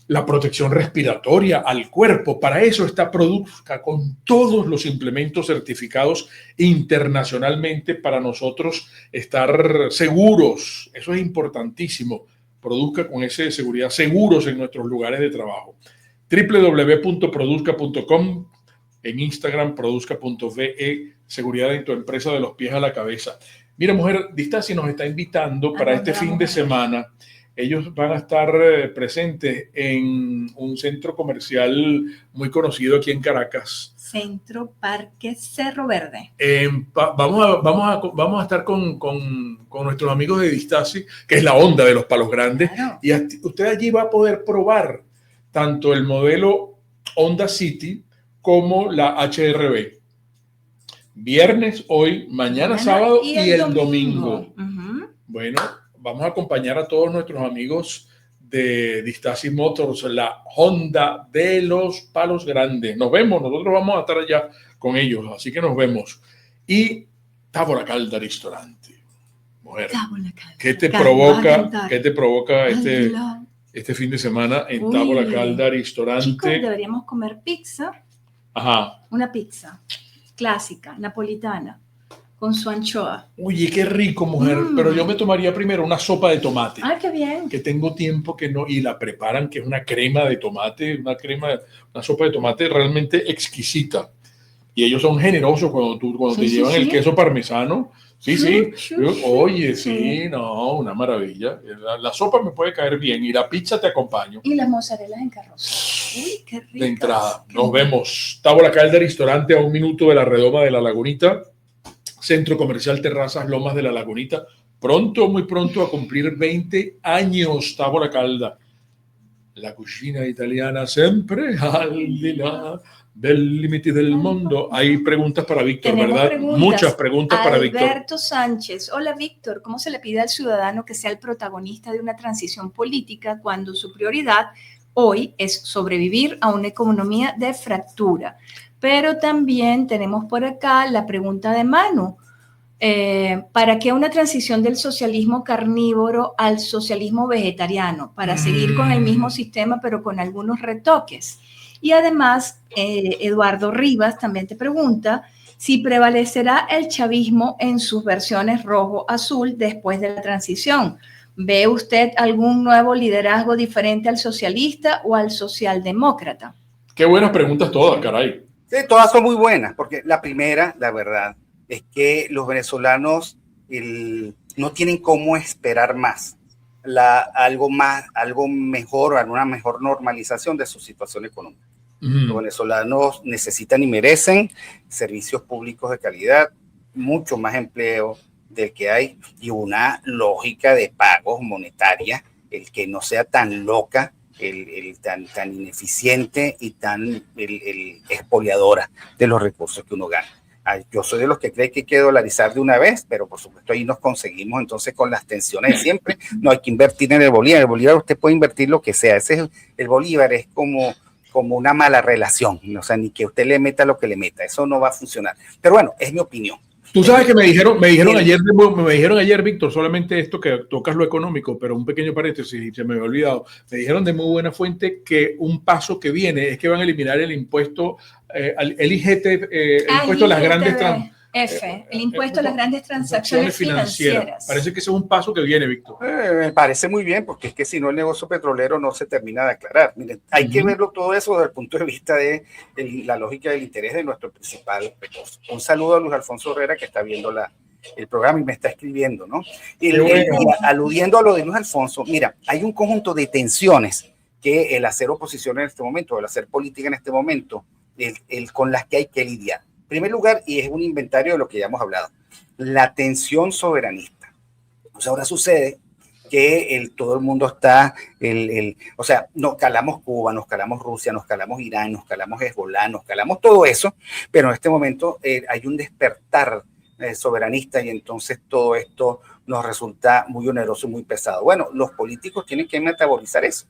Speaker 2: la protección respiratoria al cuerpo. Para eso está Produzca, con todos los implementos certificados internacionalmente para nosotros estar seguros. Eso es importantísimo. Produzca con ese de seguridad, seguros en nuestros lugares de trabajo. www.produzca.com, en Instagram, produzca.ve, seguridad en tu empresa de los pies a la cabeza. Mira, mujer, Distasi nos está invitando para este fin de semana. Ellos van a estar presentes en un centro comercial muy conocido aquí en Caracas.
Speaker 4: Centro Parque Cerro Verde.
Speaker 2: Vamos a estar con nuestros amigos de Distasi, que es la onda de los palos grandes.
Speaker 4: Claro.
Speaker 2: Y usted allí va a poder probar tanto el modelo Honda City como la HR-V. Viernes, hoy, mañana sábado y el domingo. Bueno, vamos a acompañar a todos nuestros amigos de Distasi Motors, la Honda de los palos grandes. Nos vemos, nosotros vamos a estar allá con ellos, así que nos vemos. Y Tábora Calda Restaurante. Mujer, ¿qué te provoca este fin de semana en Tábora Calda Restaurante?
Speaker 4: Chicos, deberíamos comer pizza.
Speaker 2: Ajá.
Speaker 4: Una pizza clásica, napolitana, con su anchoa.
Speaker 2: Oye, qué rico, mujer. Pero yo me tomaría primero una sopa de tomate.
Speaker 4: ¡Ah, qué bien!
Speaker 2: Que tengo tiempo que no, y la preparan, que es una crema de tomate, una sopa de tomate realmente exquisita. Y ellos son generosos cuando te llevan el queso parmesano. Sí. Oye, sí, no, una maravilla. La sopa me puede caer bien y la pizza te acompaño.
Speaker 4: Y las mozzarelas en carroza. Uy, qué rico.
Speaker 2: De entrada, nos vemos. Tábora Calda Restaurante, a 1 minuto de la redoma de la Lagunita. Centro Comercial Terrazas Lomas de la Lagunita. Pronto, muy pronto, a cumplir 20 años, Tábora Calda. La cucina italiana siempre al di là del límite del mundo. Hay preguntas para Víctor,
Speaker 4: Tenemos
Speaker 2: ¿verdad?
Speaker 4: preguntas.
Speaker 2: Muchas preguntas para Víctor.
Speaker 4: Alberto Sánchez. Hola, Víctor. ¿Cómo se le pide al ciudadano que sea el protagonista de una transición política cuando su prioridad hoy es sobrevivir a una economía de fractura? Pero también tenemos por acá la pregunta de Manu. ¿Para qué una transición del socialismo carnívoro al socialismo vegetariano? Para seguir con el mismo sistema, pero con algunos retoques. Y además, Eduardo Rivas también te pregunta si prevalecerá el chavismo en sus versiones rojo-azul después de la transición. ¿Ve usted algún nuevo liderazgo diferente al socialista o al socialdemócrata?
Speaker 2: Qué buenas preguntas todas, caray.
Speaker 3: Sí, todas son muy buenas, porque la primera, la verdad, es que los venezolanos no tienen cómo esperar más, algo mejor, alguna mejor normalización de su situación económica. Los venezolanos necesitan y merecen servicios públicos de calidad, mucho más empleo del que hay y una lógica de pagos monetaria, el que no sea tan loca, tan ineficiente y tan expoliadora de los recursos que uno gana. Yo soy de los que cree que hay que dolarizar de una vez, pero por supuesto ahí nos conseguimos entonces con las tensiones de siempre. No hay que invertir en el bolívar. El bolívar usted puede invertir lo que sea. El bolívar es como una mala relación, o sea, ni que usted le meta lo que le meta. Eso no va a funcionar. Pero bueno, es mi opinión.
Speaker 2: Tú sabes que me dijeron ayer, Víctor, solamente esto que tocas lo económico, pero un pequeño paréntesis, se me había olvidado. Me dijeron de muy buena fuente que un paso que viene es que van a eliminar el impuesto, el IGT, el impuesto a las grandes
Speaker 4: el impuesto a las grandes transacciones financieras.
Speaker 2: Parece que ese es un paso que viene, Víctor.
Speaker 3: Me parece muy bien, porque es que si no el negocio petrolero no se termina de aclarar. Miren, hay que verlo todo eso desde el punto de vista de la lógica del interés de nuestro principal recurso. Un saludo a Luis Alfonso Herrera, que está viendo el programa y me está escribiendo, ¿no? Aludiendo a lo de Luis Alfonso, mira, hay un conjunto de tensiones que el hacer oposición en este momento, el hacer política en este momento, con las que hay que lidiar. En primer lugar, y es un inventario de lo que ya hemos hablado, la tensión soberanista. Pues ahora sucede que todo el mundo está, o sea, nos calamos Cuba, nos calamos Rusia, nos calamos Irán, nos calamos Hezbollah, nos calamos todo eso, pero en este momento hay un despertar soberanista y entonces todo esto nos resulta muy oneroso y muy pesado. Bueno, los políticos tienen que metabolizar eso,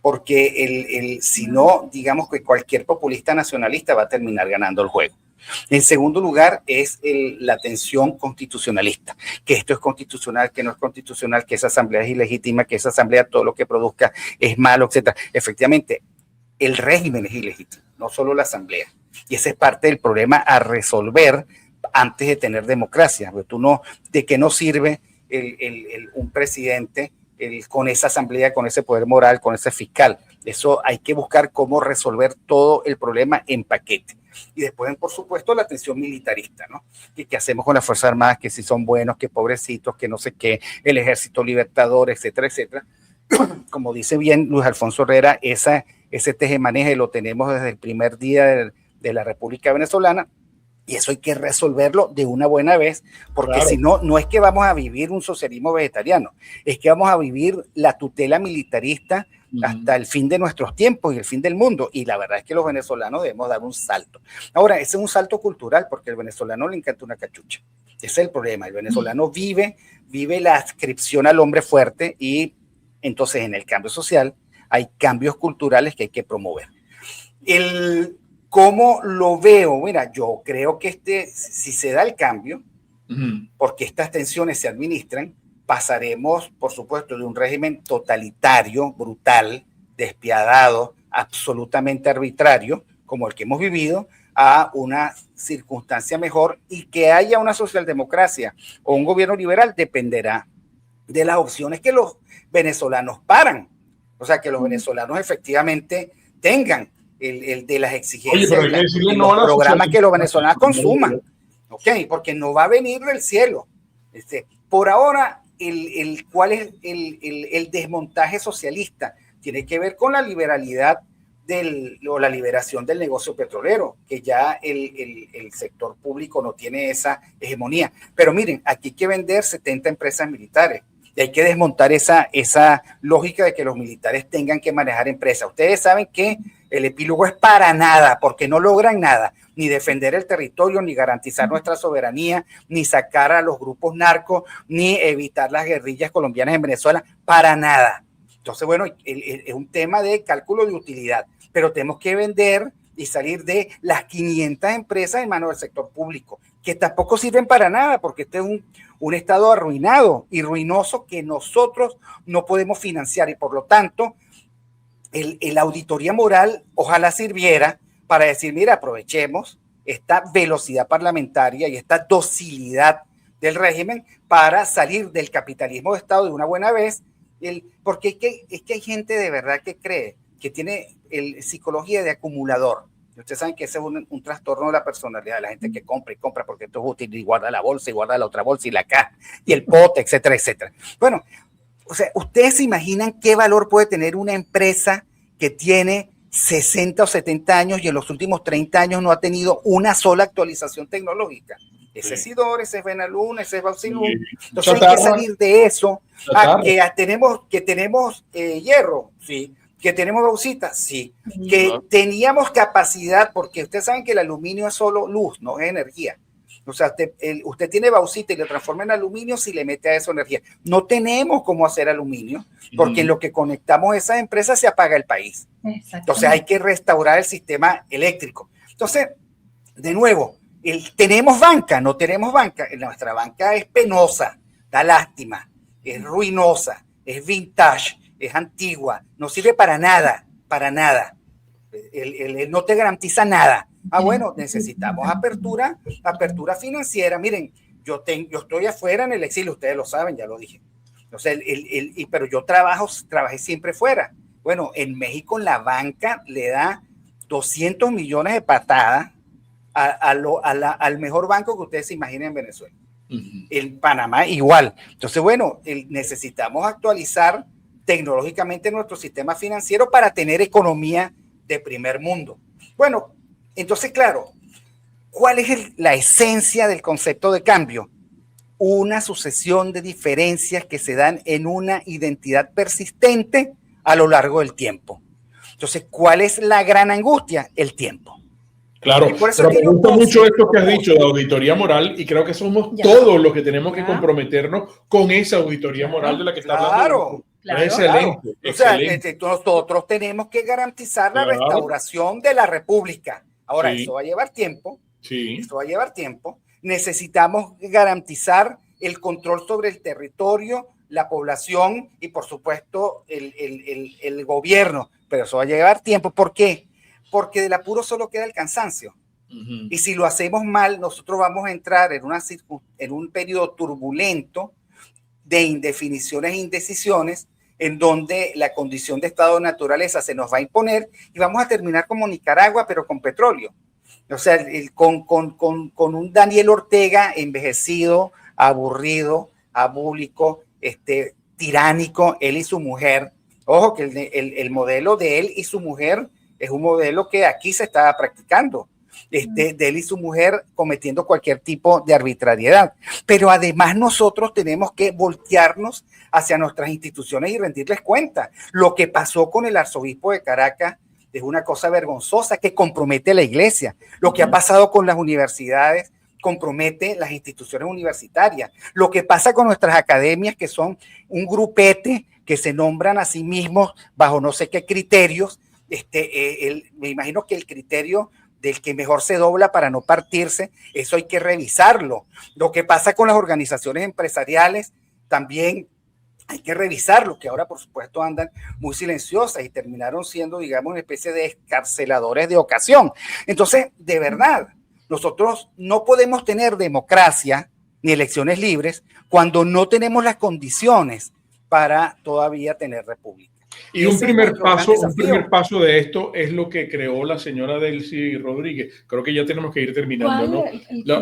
Speaker 3: porque si no, digamos que cualquier populista nacionalista va a terminar ganando el juego. En segundo lugar es la tensión constitucionalista, que esto es constitucional, que no es constitucional, que esa asamblea es ilegítima, que esa asamblea todo lo que produzca es malo, etcétera. Efectivamente, el régimen es ilegítimo, no solo la asamblea. Y ese es parte del problema a resolver antes de tener democracia. Porque ¿de qué nos sirve un presidente con esa asamblea, con ese poder moral, con ese fiscal? Eso hay que buscar cómo resolver todo el problema en paquete. Y después, por supuesto, la tensión militarista, ¿no? ¿Qué hacemos con las Fuerzas Armadas? Que si son buenos, que pobrecitos, que no sé qué, el Ejército Libertador, etcétera, etcétera. Como dice bien Luis Alfonso Herrera, ese tejemaneje lo tenemos desde el primer día de la República Venezolana, y eso hay que resolverlo de una buena vez, porque claro, si no, no es que vamos a vivir un socialismo vegetariano, es que vamos a vivir la tutela militarista hasta el fin de nuestros tiempos y el fin del mundo. Y la verdad es que los venezolanos debemos dar un salto. Ahora, ese es un salto cultural, porque al venezolano le encanta una cachucha. Ese es el problema. El venezolano vive la adscripción al hombre fuerte, y entonces en el cambio social hay cambios culturales que hay que promover. ¿Cómo lo veo? Mira, yo creo que si se da el cambio, porque estas tensiones se administran, pasaremos, por supuesto, de un régimen totalitario, brutal, despiadado, absolutamente arbitrario, como el que hemos vivido, a una circunstancia mejor, y que haya una socialdemocracia o un gobierno liberal dependerá de las opciones que los venezolanos paran. O sea, que los venezolanos efectivamente tengan el de las exigencias, los programas que los venezolanos consuman. Ok, porque no va a venir del cielo. Por ahora, ¿cuál es el desmontaje socialista? Tiene que ver con la liberalidad o la liberación del negocio petrolero, que ya el sector público no tiene esa hegemonía. Pero miren, aquí hay que vender 70 empresas militares. Y hay que desmontar esa lógica de que los militares tengan que manejar empresas. Ustedes saben que el epílogo es para nada, porque no logran nada, ni defender el territorio, ni garantizar nuestra soberanía, ni sacar a los grupos narcos, ni evitar las guerrillas colombianas en Venezuela, para nada. Entonces, bueno, es un tema de cálculo de utilidad, pero tenemos que vender y salir de las 500 empresas en manos del sector público, que tampoco sirven para nada, porque este es un estado arruinado y ruinoso que nosotros no podemos financiar, y por lo tanto la auditoría moral ojalá sirviera para decir, mira, aprovechemos esta velocidad parlamentaria y esta docilidad del régimen para salir del capitalismo de Estado de una buena vez, porque es que hay gente de verdad que cree, que tiene psicología de acumulador. Ustedes saben que ese es un trastorno de la personalidad de la gente que compra y compra porque esto es útil, y guarda la bolsa y guarda la otra bolsa y la caja y el pote, etcétera, etcétera. Bueno, o sea, ¿ustedes se imaginan qué valor puede tener una empresa que tiene 60 o 70 años y en los últimos 30 años no ha tenido una sola actualización tecnológica? Ese es Sidor, ese es Benalún, ese es Bausilún. Entonces hay que salir de eso a que tenemos hierro, sí. Que tenemos bauxita, sí. Que teníamos capacidad, porque ustedes saben que el aluminio es solo luz, no es energía. O sea, usted tiene bauxita y le transforma en aluminio si le mete a eso energía. No tenemos cómo hacer aluminio, porque en lo que conectamos esas empresas se apaga el país. Entonces hay que restaurar el sistema eléctrico. Entonces, de nuevo, ¿tenemos banca? No tenemos banca. Nuestra banca es penosa, da lástima, es ruinosa, es vintage, es antigua, no sirve para nada, para nada. No te garantiza nada. Bueno, necesitamos apertura financiera. Miren, yo estoy afuera en el exilio, ustedes lo saben, ya lo dije. Entonces, pero yo trabajé siempre fuera. Bueno, en México la banca le da 200 millones de patadas al mejor banco que ustedes se imaginen en Venezuela. En Panamá igual. Entonces, bueno, necesitamos actualizar tecnológicamente nuestro sistema financiero para tener economía de primer mundo. Bueno, entonces, claro, ¿cuál es la esencia del concepto de cambio? Una sucesión de diferencias que se dan en una identidad persistente a lo largo del tiempo. Entonces, ¿cuál es la gran angustia? El tiempo.
Speaker 2: Claro, pero me gusta mucho esto que has dicho de auditoría moral, y creo que somos todos los que tenemos que comprometernos con esa auditoría moral de la que está hablando. Claro. Excelente.
Speaker 3: O sea, nosotros tenemos que garantizar la restauración de la República. Ahora, eso va a llevar tiempo,
Speaker 2: Sí.
Speaker 3: Esto va a llevar tiempo. Necesitamos garantizar el control sobre el territorio, la población y, por supuesto, el gobierno. Pero eso va a llevar tiempo. ¿Por qué? Porque del apuro solo queda el cansancio. Y si lo hacemos mal, nosotros vamos a entrar en un periodo turbulento de indefiniciones e indecisiones, en donde la condición de estado de naturaleza se nos va a imponer y vamos a terminar como Nicaragua, pero con petróleo. O sea, con un Daniel Ortega envejecido, aburrido, abúlico, tiránico, él y su mujer. Ojo, que el modelo de él y su mujer es un modelo que aquí se está practicando. De él y su mujer cometiendo cualquier tipo de arbitrariedad. Pero además nosotros tenemos que voltearnos hacia nuestras instituciones y rendirles cuenta. Lo que pasó con el arzobispo de Caracas es una cosa vergonzosa que compromete a la iglesia. Lo que ha pasado con las universidades compromete las instituciones universitarias. Lo que pasa con nuestras academias, que son un grupete que se nombran a sí mismos bajo no sé qué criterios. Me imagino que el criterio del que mejor se dobla para no partirse, eso hay que revisarlo. Lo que pasa con las organizaciones empresariales también hay que revisarlo, que ahora por supuesto andan muy silenciosas y terminaron siendo, digamos, una especie de escarceladores de ocasión. Entonces, de verdad, nosotros no podemos tener democracia ni elecciones libres cuando no tenemos las condiciones para todavía tener república.
Speaker 2: Y un primer paso de esto es lo que creó la señora Delcy Rodríguez. Creo que ya tenemos que ir terminando, ¿no?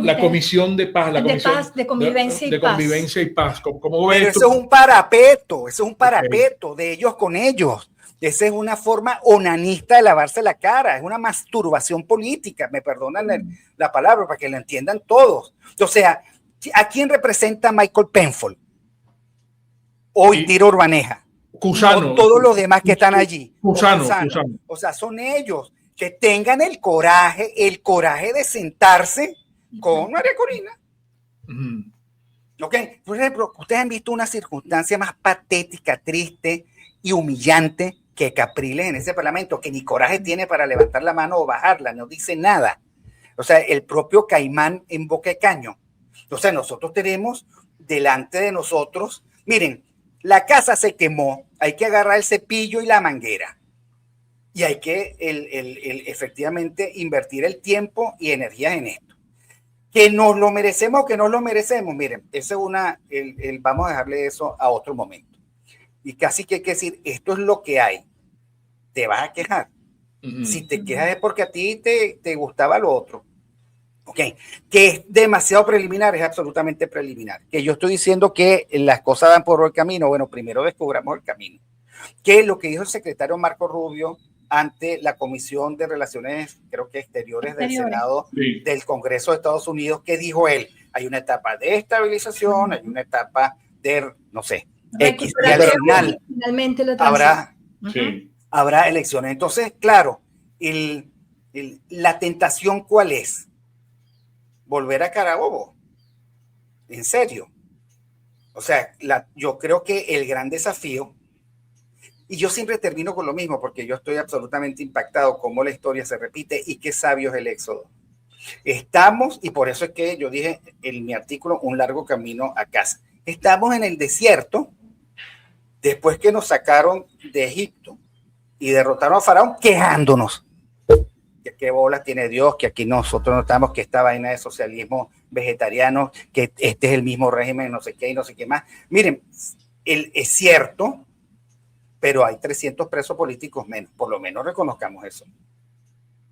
Speaker 2: La Comisión de Paz, la Comisión
Speaker 4: de Convivencia y Paz.
Speaker 2: De Convivencia y Paz. ¿Cómo
Speaker 3: Pero eso es un parapeto, eso es un parapeto de ellos con ellos. Esa es una forma onanista de lavarse la cara, es una masturbación política, me perdonan la palabra para que la entiendan todos. O sea, ¿a quién representa Michael Penfold? O Indira Urbaneja.
Speaker 2: Cusano.
Speaker 3: Todos los demás que están allí.
Speaker 2: Cusano.
Speaker 3: O sea, son ellos que tengan el coraje de sentarse con María Corina. ¿Ok? Por ejemplo, ustedes han visto una circunstancia más patética, triste y humillante que Capriles en ese parlamento, que ni coraje tiene para levantar la mano o bajarla, no dice nada. O sea, el propio Caimán en boca de caño. O sea, nosotros tenemos delante de nosotros, miren, la casa se quemó, hay que agarrar el cepillo y la manguera. Y hay que efectivamente invertir el tiempo y energía en esto. Que nos lo merecemos o que no lo merecemos, miren, esa es vamos a dejarle eso a otro momento. Y casi que hay que decir, esto es lo que hay. Te vas a quejar. Si te quejas es porque a ti te gustaba lo otro. Ok, que es demasiado preliminar, es absolutamente preliminar. Que yo estoy diciendo que las cosas van por el camino. Bueno, primero descubramos el camino. Que lo que dijo el secretario Marco Rubio ante la Comisión de Relaciones, creo que Exteriores del Senado del Congreso de Estados Unidos, que dijo él, hay una etapa de estabilización, hay una etapa de, no sé, X, y al final
Speaker 4: finalmente lo
Speaker 3: habrá elecciones. Entonces, claro, la tentación, ¿cuál es? Volver a Carabobo. En serio. O sea, yo creo que el gran desafío, y yo siempre termino con lo mismo, porque yo estoy absolutamente impactado cómo la historia se repite y qué sabio es el éxodo. Estamos, y por eso es que yo dije en mi artículo, un largo camino a casa. Estamos en el desierto, después que nos sacaron de Egipto y derrotaron a Faraón, quejándonos. Que qué bolas tiene Dios, que aquí nosotros notamos que esta vaina de socialismo vegetariano, que este es el mismo régimen, no sé qué y no sé qué más. Miren, es cierto, pero hay 300 presos políticos menos, por lo menos reconozcamos eso.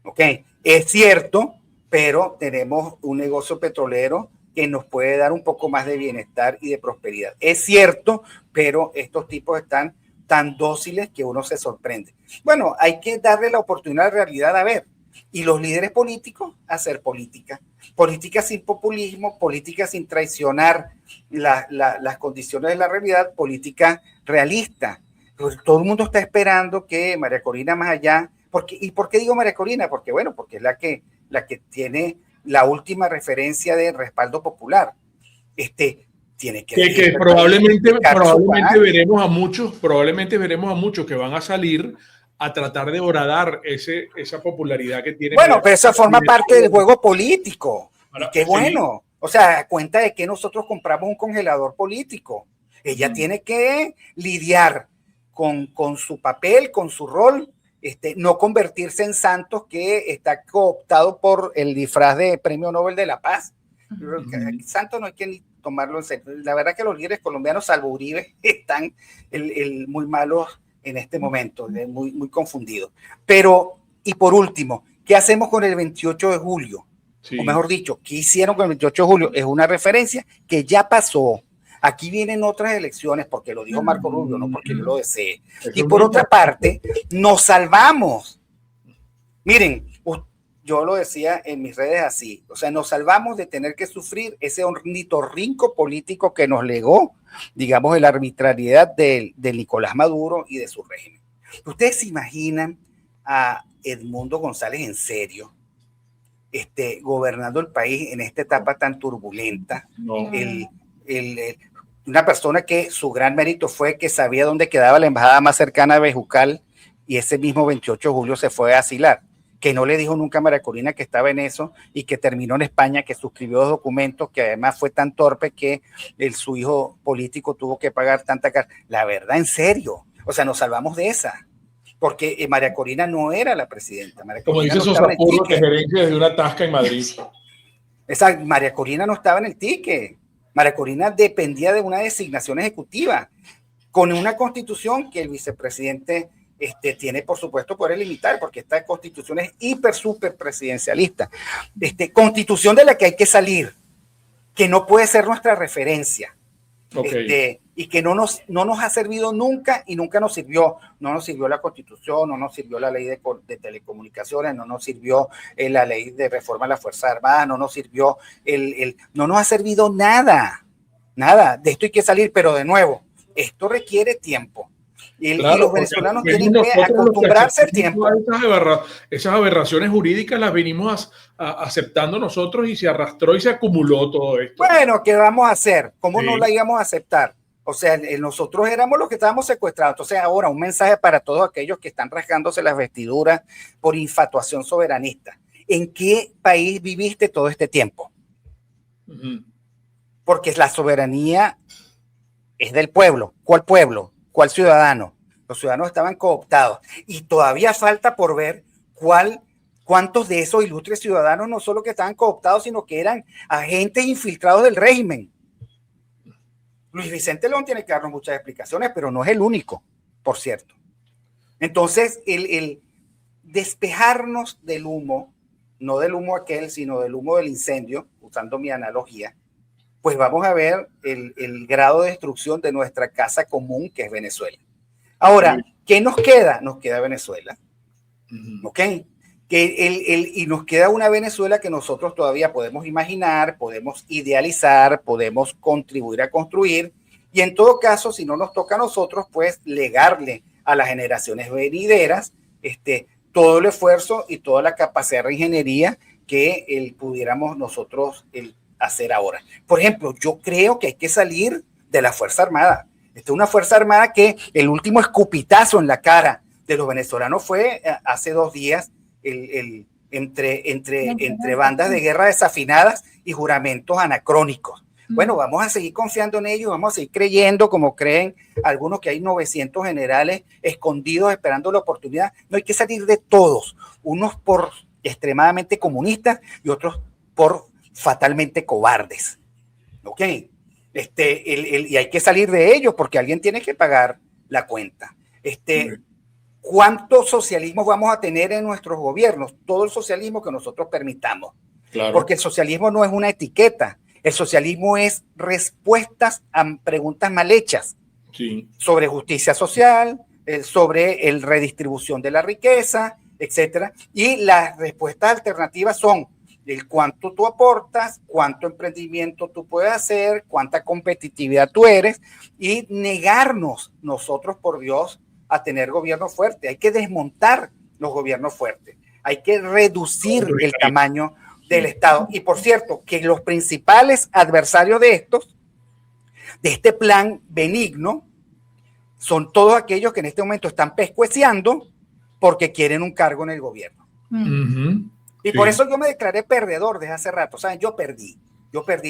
Speaker 3: ¿Ok? Es cierto, pero tenemos un negocio petrolero que nos puede dar un poco más de bienestar y de prosperidad. Es cierto, pero estos tipos están tan dóciles que uno se sorprende. Bueno, hay que darle la oportunidad a la realidad a ver. Y los líderes políticos hacer política. Política sin populismo, política sin traicionar las condiciones de la realidad, política realista. Pues todo el mundo está esperando que María Corina más allá. ¿Y por qué digo María Corina? Porque bueno, porque es la que tiene la última referencia de respaldo popular. Tiene que
Speaker 2: probablemente veremos a muchos que van a salir a tratar de horadar esa popularidad que tiene.
Speaker 3: Bueno, pero eso forma parte del juego político. Y qué bueno. O sea, a cuenta de que nosotros compramos un congelador político. Ella tiene que lidiar con su papel, con su rol, no convertirse en Santos, que está cooptado por el disfraz de Premio Nobel de la Paz. Santos no hay que ni tomarlo en serio. La verdad que los líderes colombianos, salvo Uribe, están muy malos en este momento, muy, muy confundidos. Pero, y por último, ¿qué hacemos con el 28 de julio? Sí. O mejor dicho, ¿qué hicieron con el 28 de julio? Es una referencia que ya pasó. Aquí vienen otras elecciones, porque lo dijo Marco Rubio, no porque yo lo desee. Y por otra parte, nos salvamos. Miren, yo lo decía en mis redes así, o sea, nos salvamos de tener que sufrir ese ornitorrinco político que nos legó, digamos, de la arbitrariedad de Nicolás Maduro y de su régimen. ¿Ustedes se imaginan a Edmundo González en serio, gobernando el país en esta etapa tan turbulenta? No. Una persona que su gran mérito fue que sabía dónde quedaba la embajada más cercana a Bejucal, y ese mismo 28 de julio se fue a asilar, que no le dijo nunca a María Corina que estaba en eso, y que terminó en España, que suscribió 2 documentos, que además fue tan torpe que su hijo político tuvo que pagar tanta cárcel. La verdad, en serio, o sea, nos salvamos de esa, porque María Corina no era la presidenta. María
Speaker 2: Como
Speaker 3: Corina
Speaker 2: dice Sosapuro, que gerencia desde una tasca en Madrid.
Speaker 3: María Corina no estaba en el ticket. María Corina dependía de una designación ejecutiva, con una constitución que el vicepresidente tiene, por supuesto, poder limitar, porque esta constitución es súper presidencialista. Constitución de la que hay que salir, que no puede ser nuestra referencia. Okay. Y que no nos ha servido nunca, y nunca nos sirvió. No nos sirvió la Constitución, no nos sirvió la ley de telecomunicaciones, no nos sirvió la ley de reforma a las Fuerzas Armadas, no nos sirvió no nos ha servido nada. De esto hay que salir, pero de nuevo, esto requiere tiempo. Y los venezolanos tienen que acostumbrarse al tiempo.
Speaker 2: Esas aberraciones jurídicas las venimos aceptando nosotros, y se arrastró y se acumuló todo esto.
Speaker 3: Bueno, ¿qué vamos a hacer? ¿Cómo no la íbamos a aceptar? O sea, nosotros éramos los que estábamos secuestrados. Entonces, ahora un mensaje para todos aquellos que están rasgándose las vestiduras por infatuación soberanista. ¿En qué país viviste todo este tiempo? Porque la soberanía es del pueblo. ¿Cuál pueblo? ¿Cuál ciudadano? Los ciudadanos estaban cooptados, y todavía falta por ver cuántos de esos ilustres ciudadanos no solo que estaban cooptados, sino que eran agentes infiltrados del régimen. Luis Vicente León tiene que darnos muchas explicaciones, pero no es el único, por cierto. Entonces, el despejarnos del humo, no del humo aquel, sino del humo del incendio, usando mi analogía, pues vamos a ver el grado de destrucción de nuestra casa común, que es Venezuela. Ahora, ¿qué nos queda? Nos queda Venezuela. ¿Ok? Y nos queda una Venezuela que nosotros todavía podemos imaginar, podemos idealizar, podemos contribuir a construir, y en todo caso, si no nos toca a nosotros, pues legarle a las generaciones venideras todo el esfuerzo y toda la capacidad de ingeniería que pudiéramos nosotros hacer ahora. Por ejemplo, yo creo que hay que salir de la Fuerza Armada. Esta es una Fuerza Armada que el último escupitazo en la cara de los venezolanos fue hace 2 días, entre bandas de guerra desafinadas y juramentos anacrónicos. Bueno, vamos a seguir confiando en ellos, vamos a seguir creyendo, como creen algunos, que hay 900 generales escondidos esperando la oportunidad. No, hay que salir de todos, unos por extremadamente comunistas y otros por fatalmente cobardes. ¿Ok? Y hay que salir de ellos, porque alguien tiene que pagar la cuenta. ¿Cuánto socialismo vamos a tener en nuestros gobiernos? Todo el socialismo que nosotros permitamos. Claro. Porque el socialismo no es una etiqueta. El socialismo es respuestas a preguntas mal hechas. Sí. Sobre justicia social, sobre el redistribución de la riqueza, etcétera. Y las respuestas alternativas son el cuánto tú aportas, cuánto emprendimiento tú puedes hacer, cuánta competitividad tú eres, y negarnos nosotros, por Dios, a tener gobierno fuerte. Hay que desmontar los gobiernos fuertes. Hay que reducir el tamaño del Estado. Y por cierto, que los principales adversarios de este plan benigno, son todos aquellos que en este momento están pescueciando porque quieren un cargo en el gobierno. Y por eso yo me declaré perdedor desde hace rato. ¿Saben? Yo perdí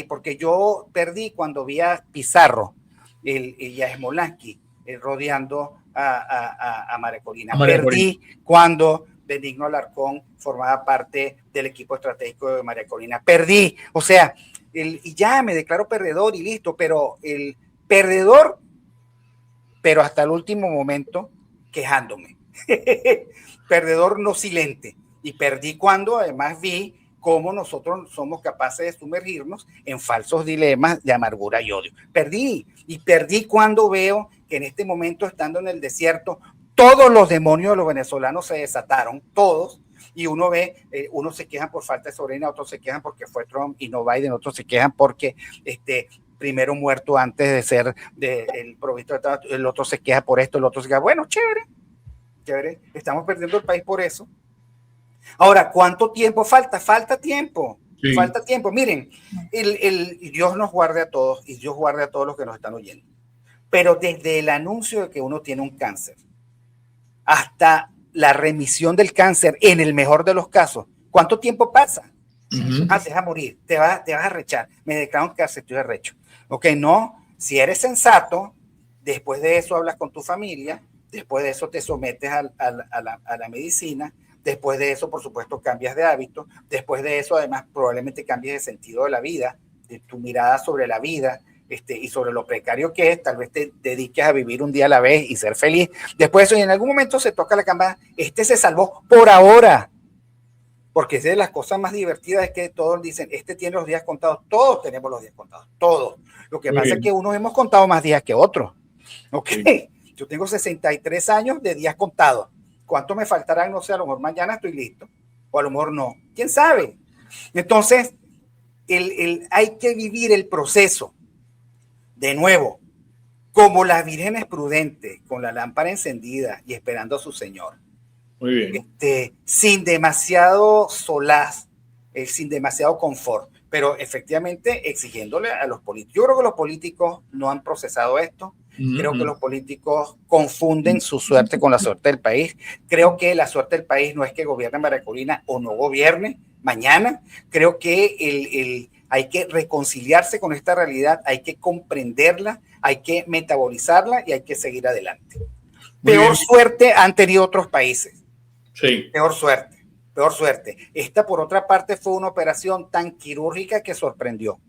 Speaker 3: porque yo perdí cuando vi a Pizarro y a Smolansky rodeando a María Corina. Perdí cuando Benigno Alarcón formaba parte del equipo estratégico de María Corina. Perdí, o sea, y ya me declaro perdedor y listo, pero el perdedor, pero hasta el último momento quejándome. Perdedor no silente. Y perdí cuando además vi cómo nosotros somos capaces de sumergirnos en falsos dilemas de amargura y odio. Perdí cuando veo que en este momento, estando en el desierto, todos los demonios de los venezolanos se desataron, todos, y uno ve, unos se quejan por falta de soberanía, otros se quejan porque fue Trump y no Biden, otros se quejan porque primero muerto antes de ser el provisto de Estado, el otro se queja por esto, el otro se queja, bueno, chévere, estamos perdiendo el país por eso. Ahora, ¿cuánto tiempo falta? Falta tiempo. Miren, Dios nos guarde a todos y Dios guarde a todos los que nos están oyendo. Pero desde el anuncio de que uno tiene un cáncer hasta la remisión del cáncer, en el mejor de los casos, ¿cuánto tiempo pasa? Te vas a morir, te vas a rechar. Me declaro un cáncer, estoy arrecho. Ok, no, si eres sensato, después de eso hablas con tu familia, después de eso te sometes a la medicina. Después de eso, por supuesto, cambias de hábito. Después de eso, además, probablemente cambies de sentido de la vida, de tu mirada sobre la vida y sobre lo precario que es. Tal vez te dediques a vivir un día a la vez y ser feliz. Después de eso, y en algún momento se toca la campana. Se salvó por ahora. Porque es de las cosas más divertidas es que todos dicen, tiene los días contados. Todos tenemos los días contados. Todos. Lo que pasa es que unos hemos contado más días que otros. Ok. Yo tengo 63 años de días contados. ¿Cuánto me faltarán? No sé, a lo mejor mañana estoy listo, o a lo mejor no. ¿Quién sabe? Entonces, hay que vivir el proceso de nuevo, como las vírgenes prudentes, con la lámpara encendida y esperando a su Señor.
Speaker 2: Muy bien.
Speaker 3: Sin demasiado solaz, sin demasiado confort, pero efectivamente exigiéndole a los políticos. Yo creo que los políticos no han procesado esto. Creo que los políticos confunden su suerte con la suerte del país. Creo que la suerte del país no es que gobierne María Corina o no gobierne mañana. Creo que hay que reconciliarse con esta realidad, hay que comprenderla, hay que metabolizarla y hay que seguir adelante. Peor suerte han tenido otros países.
Speaker 2: Sí.
Speaker 3: Peor suerte. Esta, por otra parte, fue una operación tan quirúrgica que sorprendió.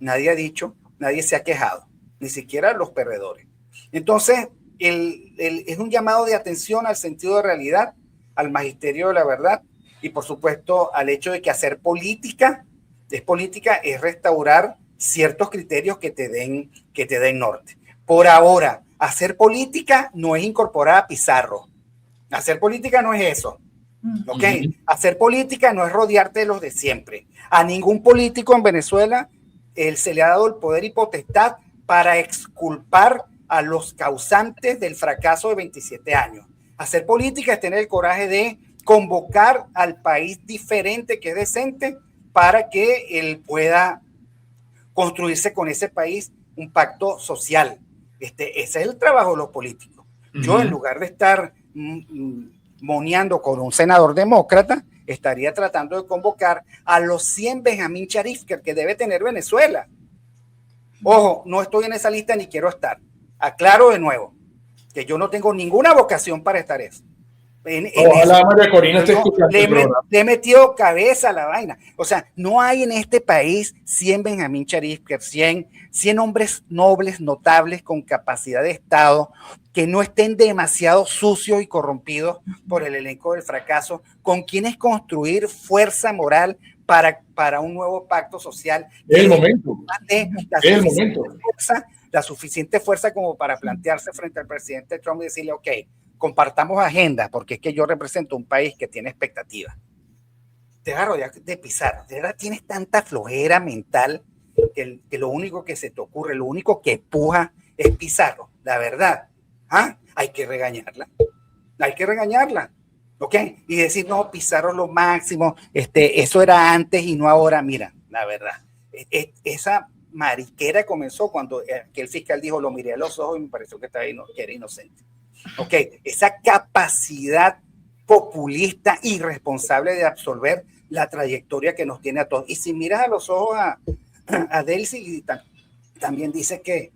Speaker 3: Nadie ha dicho, nadie se ha quejado. Ni siquiera los perdedores. Entonces, es un llamado de atención al sentido de realidad, al magisterio de la verdad y, por supuesto, al hecho de que hacer política es restaurar ciertos criterios que te den norte. Por ahora, hacer política no es incorporar a Pizarro. Hacer política no es eso. ¿Ok? Hacer política no es rodearte de los de siempre. A ningún político en Venezuela se le ha dado el poder y potestad para exculpar a los causantes del fracaso de 27 años. Hacer política es tener el coraje de convocar al país diferente que es decente para que él pueda construirse con ese país un pacto social. Ese es el trabajo de los políticos. Yo, en lugar de estar moneando con un senador demócrata, estaría tratando de convocar a los 100 Benjamín Sharif que debe tener Venezuela. Ojo, no estoy en esa lista ni quiero estar. Aclaro de nuevo que yo no tengo ninguna vocación para estar eso.
Speaker 2: Ojalá María Corina esté escuchando el programa.
Speaker 3: Le he metido cabeza a la vaina. O sea, no hay en este país 100 Benjamín Sharif, 100 hombres nobles, notables, con capacidad de Estado, que no estén demasiado sucios y corrompidos por el elenco del fracaso, con quienes construir fuerza moral para un nuevo pacto social.
Speaker 2: Es el momento.
Speaker 3: La suficiente fuerza como para plantearse frente al presidente Trump y decirle, ok, compartamos agenda, porque es que yo represento un país que tiene expectativas. Te vas a rodear de Pizarro. De verdad tienes tanta flojera mental que lo único que se te ocurre, lo único que puja es Pizarro. La verdad, hay que regañarla. ¿Ok? Y decir, no, Pizarro es lo máximo, eso era antes y no ahora. Mira, la verdad, esa mariquera comenzó cuando el fiscal dijo, lo miré a los ojos y me pareció que era inocente. ¿ok? Esa capacidad populista irresponsable de absorber la trayectoria que nos tiene a todos. Y si miras a los ojos a Delcy, también dice que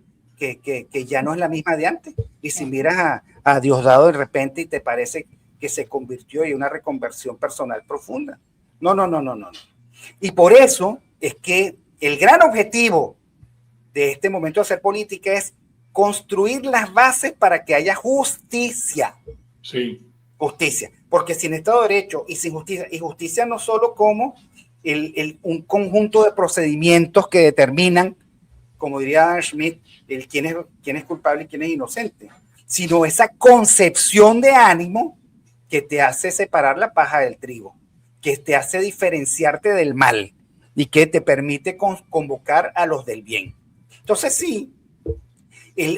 Speaker 3: ya no es la misma de antes. Y si miras a Diosdado de repente y te parece que se convirtió en una reconversión personal profunda. No. Y por eso es que el gran objetivo de este momento de hacer política es construir las bases para que haya justicia.
Speaker 2: Sí.
Speaker 3: Justicia. Porque sin Estado de Derecho y sin justicia, y justicia no solo como un conjunto de procedimientos que determinan, como diría Adam Smith, quién es culpable y quién es inocente, sino esa concepción de ánimo que te hace separar la paja del trigo, que te hace diferenciarte del mal y que te permite convocar a los del bien. Entonces sí,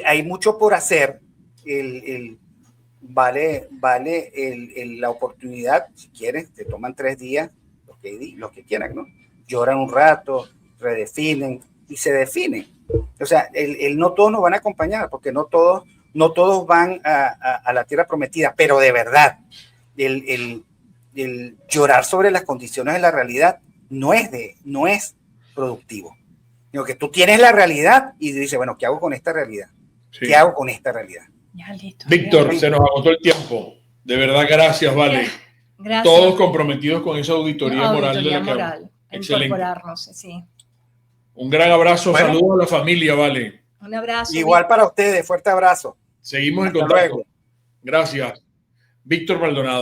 Speaker 3: hay mucho por hacer. Vale la oportunidad, si quieres, te toman 3 días, los que quieran, ¿no? Lloran un rato, redefinen y se definen. O sea, no todos nos van a acompañar, porque no todos van a la tierra prometida, pero de verdad, el llorar sobre las condiciones de la realidad no es productivo. Digo, que tú tienes la realidad y dices, bueno, ¿qué hago con esta realidad? Sí. ¿Qué hago con esta realidad?
Speaker 4: Ya, listo.
Speaker 2: Víctor, se nos agotó el tiempo. De verdad, gracias, Vale.
Speaker 4: Gracias.
Speaker 2: Todos comprometidos con esa auditoría moral.
Speaker 4: Auditoría moral.
Speaker 2: Excelente.
Speaker 4: Incorporarnos, sí.
Speaker 2: Un gran abrazo, bueno, saludos a la familia, Vale.
Speaker 4: Un abrazo.
Speaker 3: Igual para ustedes, fuerte abrazo.
Speaker 2: Seguimos en contacto. Gracias. Víctor Maldonado.